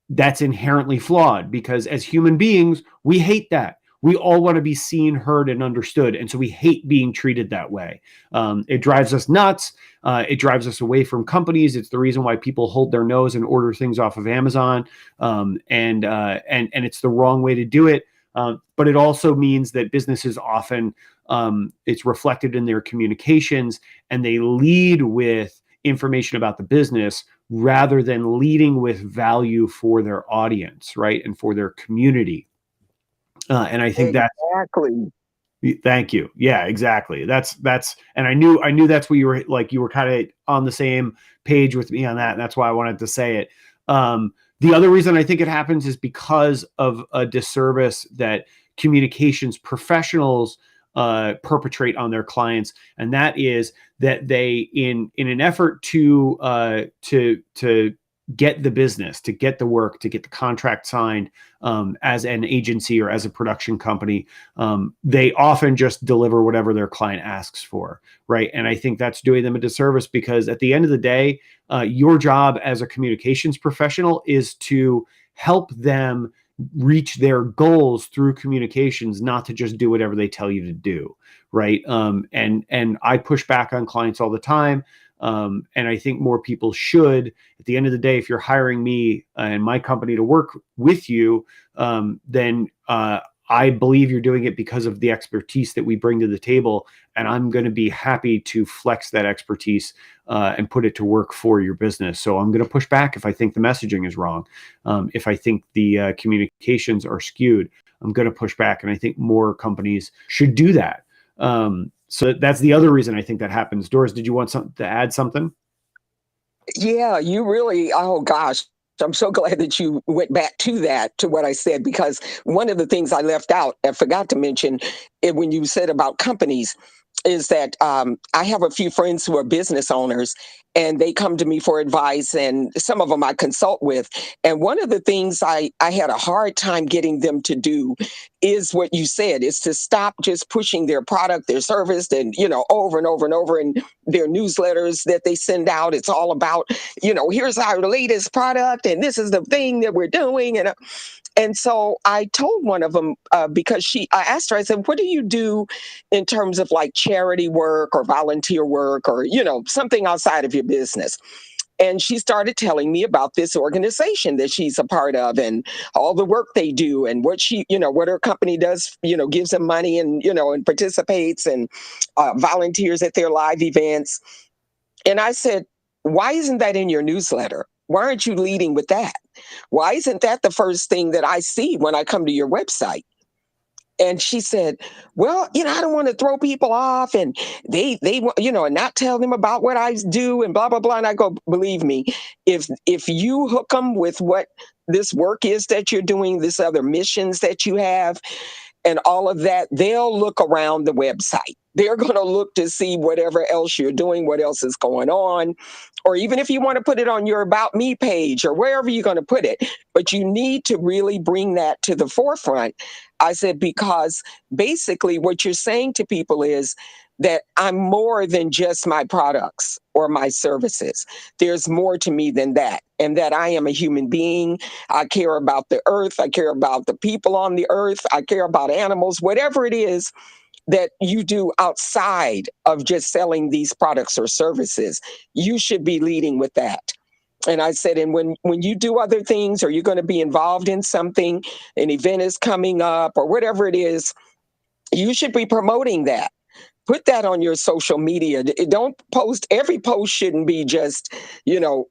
that's inherently flawed because as human beings, we hate that. We all want to be seen, heard, and understood. And so we hate being treated that way. It drives us nuts. It drives us away from companies. It's the reason why people hold their nose and order things off of Amazon. And it's the wrong way to do it. But it also means that businesses often, it's reflected in their communications, and they lead with information about the business rather than leading with value for their audience, right? And for their community. And I think exactly. Thank you. Yeah, exactly. That's, and I knew that's what you were kind of on the same page with me on that. And that's why I wanted to say it. The other reason I think it happens is because of a disservice that communications professionals perpetrate on their clients. And that is that they, in an effort to get the business, to get the work, to get the contract signed as an agency or as a production company, they often just deliver whatever their client asks for, right? And I think that's doing them a disservice because at the end of the day, your job as a communications professional is to help them reach their goals through communications, not to just do whatever they tell you to do, right? And I push back on clients all the time. And I think more people should. At the end of the day, if you're hiring me and my company to work with you, then I believe you're doing it because of the expertise that we bring to the table. And I'm going to be happy to flex that expertise and put it to work for your business. So I'm going to push back if I think the messaging is wrong. If I think the communications are skewed, I'm going to push back. And I think more companies should do that. So that's the other reason I think that happens. Doris, did you want to add something? Yeah, you really, oh gosh, I'm so glad that you went back to that, to what I said, because one of the things I left out, I forgot to mention it when you said about companies, is that I have a few friends who are business owners, and they come to me for advice, and some of them I consult with. And one of the things I had a hard time getting them to do is what you said, is to stop just pushing their product, their service, and, over and over and over in their newsletters that they send out. It's all about, here's our latest product, and this is the thing that we're doing. And so I told one of them, because I asked her, I said, what do you do in terms of like charity work or volunteer work or, something outside of your business? And she started telling me about this organization that she's a part of and all the work they do and what what her company does, gives them money and, and participates and volunteers at their live events. And I said, why isn't that in your newsletter? Why aren't you leading with that? Why isn't that the first thing that I see when I come to your website? And she said, well, I don't want to throw people off, and they and not tell them about what I do and blah, blah, blah. And I go, believe me, if you hook them with what this work is that you're doing, this other missions that you have, and all of that, they'll look around the website. They're going to look to see whatever else you're doing, what else is going on, or even if you want to put it on your About Me page or wherever you're going to put it. But you need to really bring that to the forefront. I said, because basically what you're saying to people is that I'm more than just my products or my services. There's more to me than that, and that I am a human being. I care about the earth. I care about the people on the earth. I care about animals, whatever it is that you do outside of just selling these products or services. You should be leading with that. And I said, and when you do other things, or you're going to be involved in something, an event is coming up or whatever it is, you should be promoting that. Put that on your social media. Don't post, every post shouldn't be just,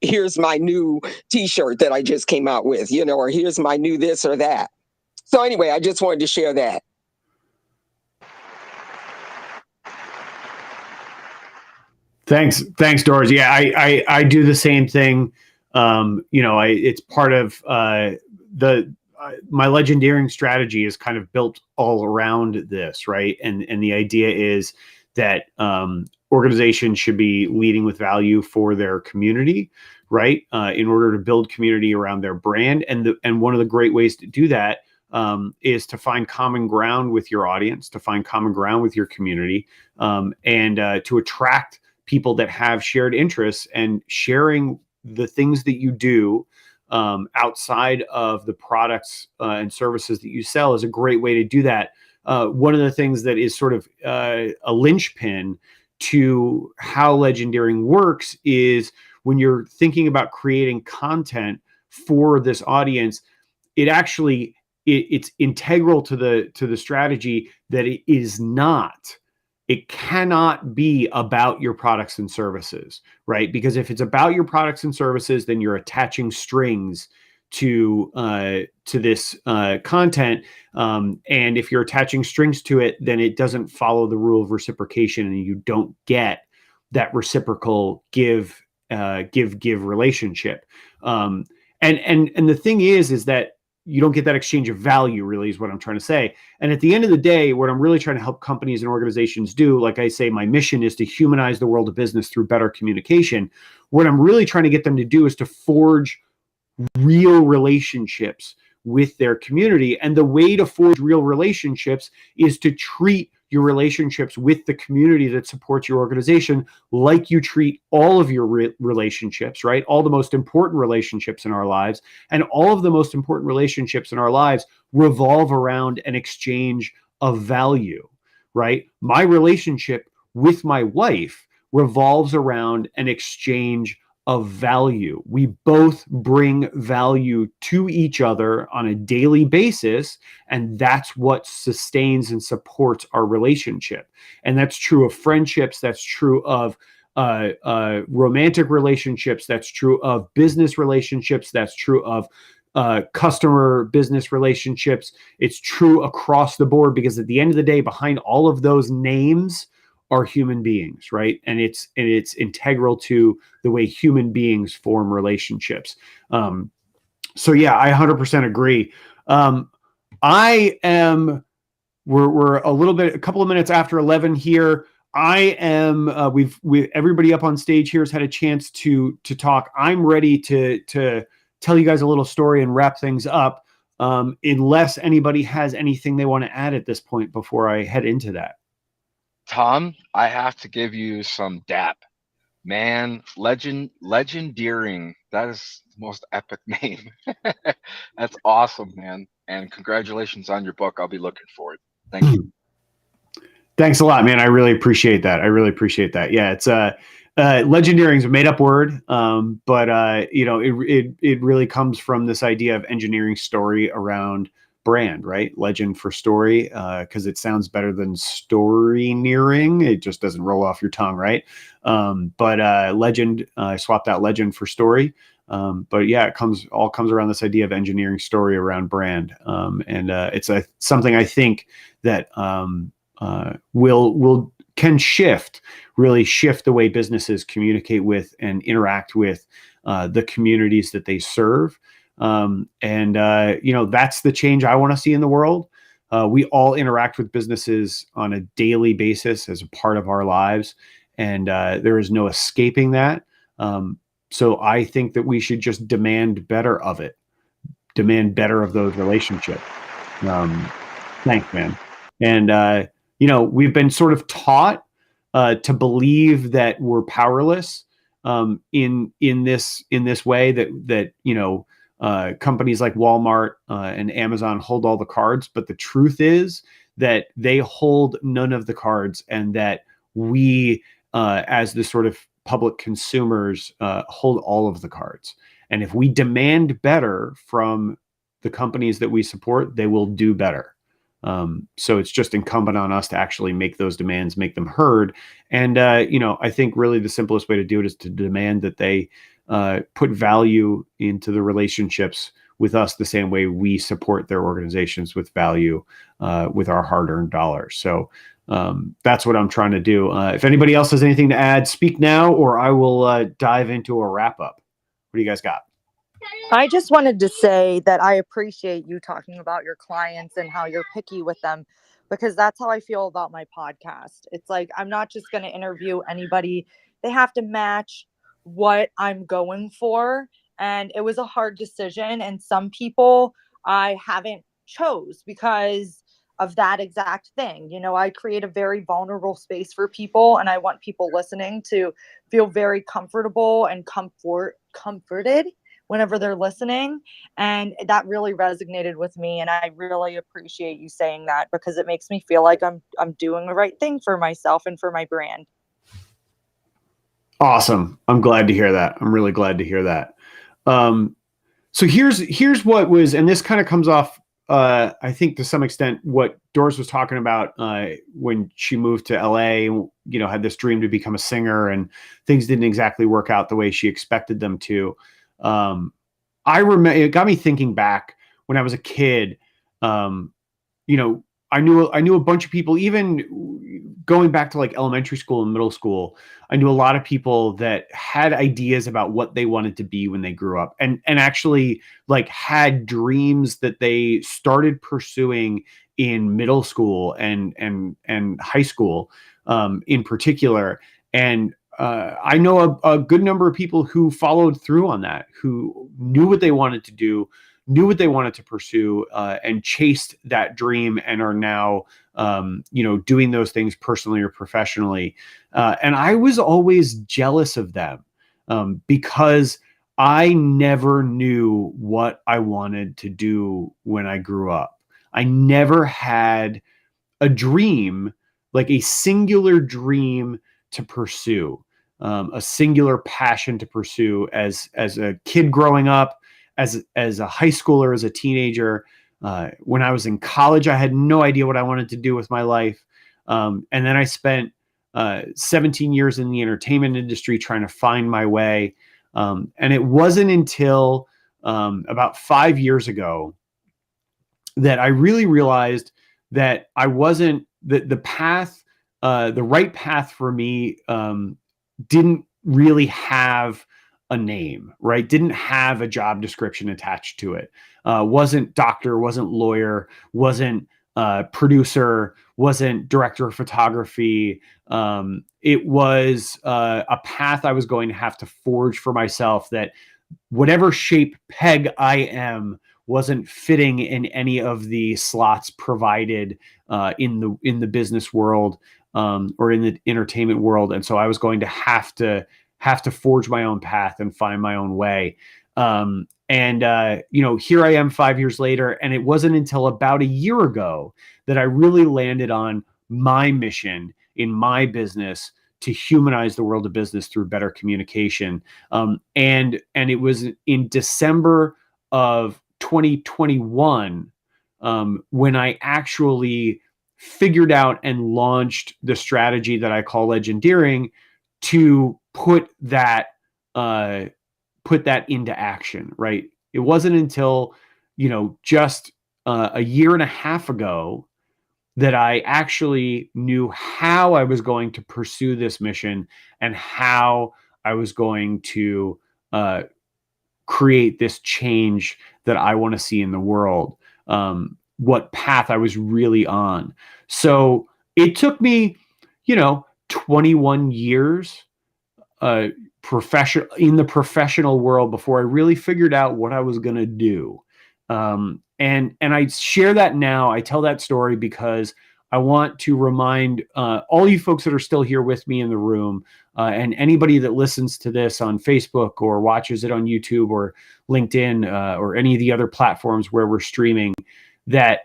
here's my new t-shirt that I just came out with, or here's my new this or that. So anyway, I just wanted to share that. Thanks, Doris. Yeah, I do the same thing. It's part of my legendeering strategy is kind of built all around this, right? And the idea is that organizations should be leading with value for their community, right? In order to build community around their brand, and one of the great ways to do that is to find common ground with your audience, to find common ground with your community, and to attract people that have shared interests, and sharing the things that you do outside of the products and services that you sell is a great way to do that. One of the things that is sort of a linchpin to how legendaring works is when you're thinking about creating content for this audience, it's integral to the strategy that it cannot be about your products and services, right? Because if it's about your products and services, then you're attaching strings to this content, and if you're attaching strings to it, then it doesn't follow the rule of reciprocation, and you don't get that reciprocal give relationship. And the thing is that you don't get that exchange of value, really, is what I'm trying to say. And at the end of the day, what I'm really trying to help companies and organizations do, like I say, my mission is to humanize the world of business through better communication. What I'm really trying to get them to do is to forge real relationships with their community. And the way to forge real relationships is to treat your relationships with the community that supports your organization like you treat all of your relationships, right? All the most important relationships in our lives. And all of the most important relationships in our lives revolve around an exchange of value, right? My relationship with my wife revolves around an exchange of value. We both bring value to each other on a daily basis, and that's what sustains and supports our relationship. And that's true of friendships, that's true of romantic relationships, that's true of business relationships, that's true of customer business relationships. It's true across the board, because at the end of the day, behind all of those names are human beings, right? And it's integral to the way human beings form relationships. So yeah, I 100% agree. We're a couple of minutes after 11 here. I am, everybody up on stage here has had a chance to talk. I'm ready to tell you guys a little story and wrap things up, unless anybody has anything they want to add at this point before I head into that. Tom, I have to give you some dap. Man, legendeering. That is the most epic name. That's awesome, man. And congratulations on your book. I'll be looking for it. Thank you. Thanks a lot, man. I really appreciate that. Yeah, it's legendaring is a made up word, but it really comes from this idea of engineering story around brand, right? Legend for story, because it sounds better than story-nearing. It just doesn't roll off your tongue, right? But legend, I swapped out legend for story, But yeah, it all comes around this idea of engineering story around brand. And it's something I think that can really shift the way businesses communicate with and interact with the communities that they serve. That's the change I want to see in the world. We all interact with businesses on a daily basis as a part of our lives, and there is no escaping that. So I think that we should just demand better of it, demand better of those relationships. Thanks, man. And we've been sort of taught to believe that we're powerless in this way, that companies like Walmart and Amazon hold all the cards, but the truth is that they hold none of the cards, and that we, as the sort of public consumers, hold all of the cards. And if we demand better from the companies that we support, they will do better. So it's just incumbent on us to actually make those demands, make them heard. And, I think really the simplest way to do it is to demand that they put value into the relationships with us the same way we support their organizations with value, with our hard-earned dollars. So that's what I'm trying to do. If anybody else has anything to add, speak now, or I will dive into a wrap-up. What do you guys got? I just wanted to say that I appreciate you talking about your clients and how you're picky with them, because that's how I feel about my podcast. It's like, I'm not just going to interview anybody. They have to match what I'm going for. And it was a hard decision. And some people I haven't chose because of that exact thing. I create a very vulnerable space for people, and I want people listening to feel very comfortable and comforted whenever they're listening. And that really resonated with me. And I really appreciate you saying that, because it makes me feel like I'm doing the right thing for myself and for my brand. Awesome. I'm glad to hear that. I'm really glad to hear that. So here's what was, and this kind of comes off, I think to some extent, what Doris was talking about when she moved to LA, had this dream to become a singer, and things didn't exactly work out the way she expected them to. I remember, it got me thinking back when I was a kid. I knew a bunch of people, even going back to like elementary school and middle school. I knew a lot of people that had ideas about what they wanted to be when they grew up, and actually like had dreams that they started pursuing in middle school and high school, in particular. And I know a good number of people who followed through on that, who knew what they wanted to do, knew what they wanted to pursue, and chased that dream, and are now, doing those things personally or professionally. And I was always jealous of them, because I never knew what I wanted to do when I grew up. I never had a dream, like a singular dream to pursue, a singular passion to pursue as a kid growing up, as a high schooler, as a teenager. When I was in college, I had no idea what I wanted to do with my life. And then I spent 17 years in the entertainment industry trying to find my way. And it wasn't until about 5 years ago that I really realized that I wasn't, the path, the right path for me, didn't really have a name, right? Didn't have a job description attached to it. Wasn't doctor, wasn't lawyer, wasn't producer, wasn't director of photography. It was a path I was going to have to forge for myself, that whatever shape peg I am wasn't fitting in any of the slots provided in the business world, or in the entertainment world. And so I was going to have to forge my own path and find my own way. And here I am 5 years later, and it wasn't until about a year ago that I really landed on my mission in my business to humanize the world of business through better communication. And it was in December of 2021 when I actually figured out and launched the strategy that I call Legendeering, to put that put that into action, right? It wasn't until, just a year and a half ago that I actually knew how I was going to pursue this mission and how I was going to create this change that I want to see in the world, what path I was really on. So it took me, 21 years in the professional world before I really figured out what I was going to do. And I share that now. I tell that story because I want to remind all you folks that are still here with me in the room, and anybody that listens to this on Facebook or watches it on YouTube or LinkedIn or any of the other platforms where we're streaming, that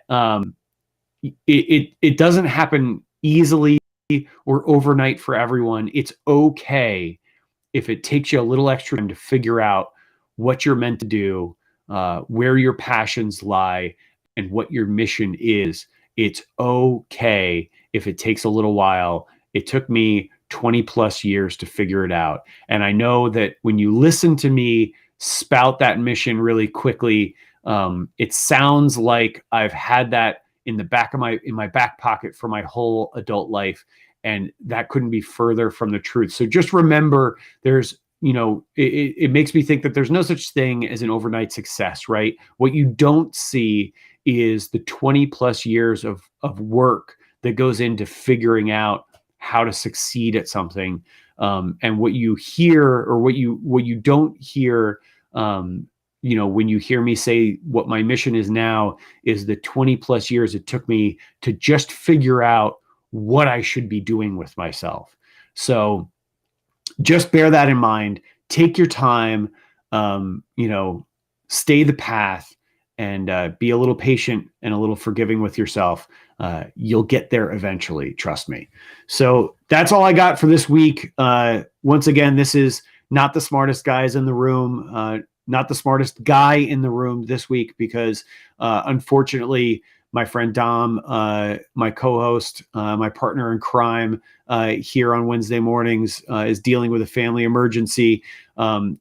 it doesn't happen easily or overnight for everyone. It's okay if it takes you a little extra time to figure out what you're meant to do, where your passions lie, and what your mission is. It's okay if it takes a little while. It took me 20 plus years to figure it out. And I know that when you listen to me spout that mission really quickly, it sounds like I've had that in my back pocket for my whole adult life. And that couldn't be further from the truth. So just remember, there's, it makes me think that there's no such thing as an overnight success, right? What you don't see is the 20 plus years of work that goes into figuring out how to succeed at something. And what you hear, or what you don't hear, when you hear me say what my mission is now, is the 20 plus years it took me to just figure out what I should be doing with myself. So just bear that in mind. Take your time, stay the path, and be a little patient and a little forgiving with yourself. You'll get there eventually, trust me. So that's all I got for this week. Once again, this is not the smartest guys in the room, not the smartest guy in the room this week, because unfortunately, my friend Dom, my co-host, my partner in crime here on Wednesday mornings, is dealing with a family emergency.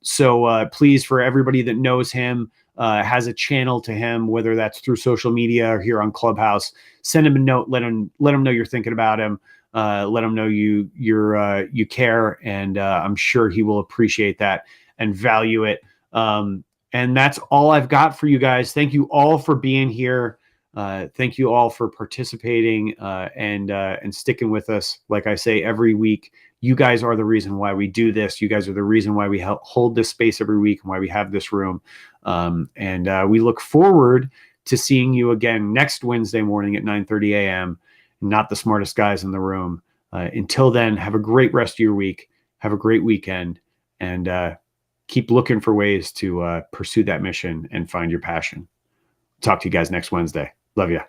So please, for everybody that knows him, has a channel to him, whether that's through social media or here on Clubhouse, send him a note. Let him know you're thinking about him. Let him know you care, and I'm sure he will appreciate that and value it. And that's all I've got for you guys. Thank you all for being here. Thank you all for participating and sticking with us. Like I say every week, you guys are the reason why we do this. You guys are the reason why we hold this space every week and why we have this room. And we look forward to seeing you again next Wednesday morning at 9:30 a.m. Not the smartest guys in the room. Until then, have a great rest of your week. Have a great weekend, and keep looking for ways to pursue that mission and find your passion. Talk to you guys next Wednesday. Love you.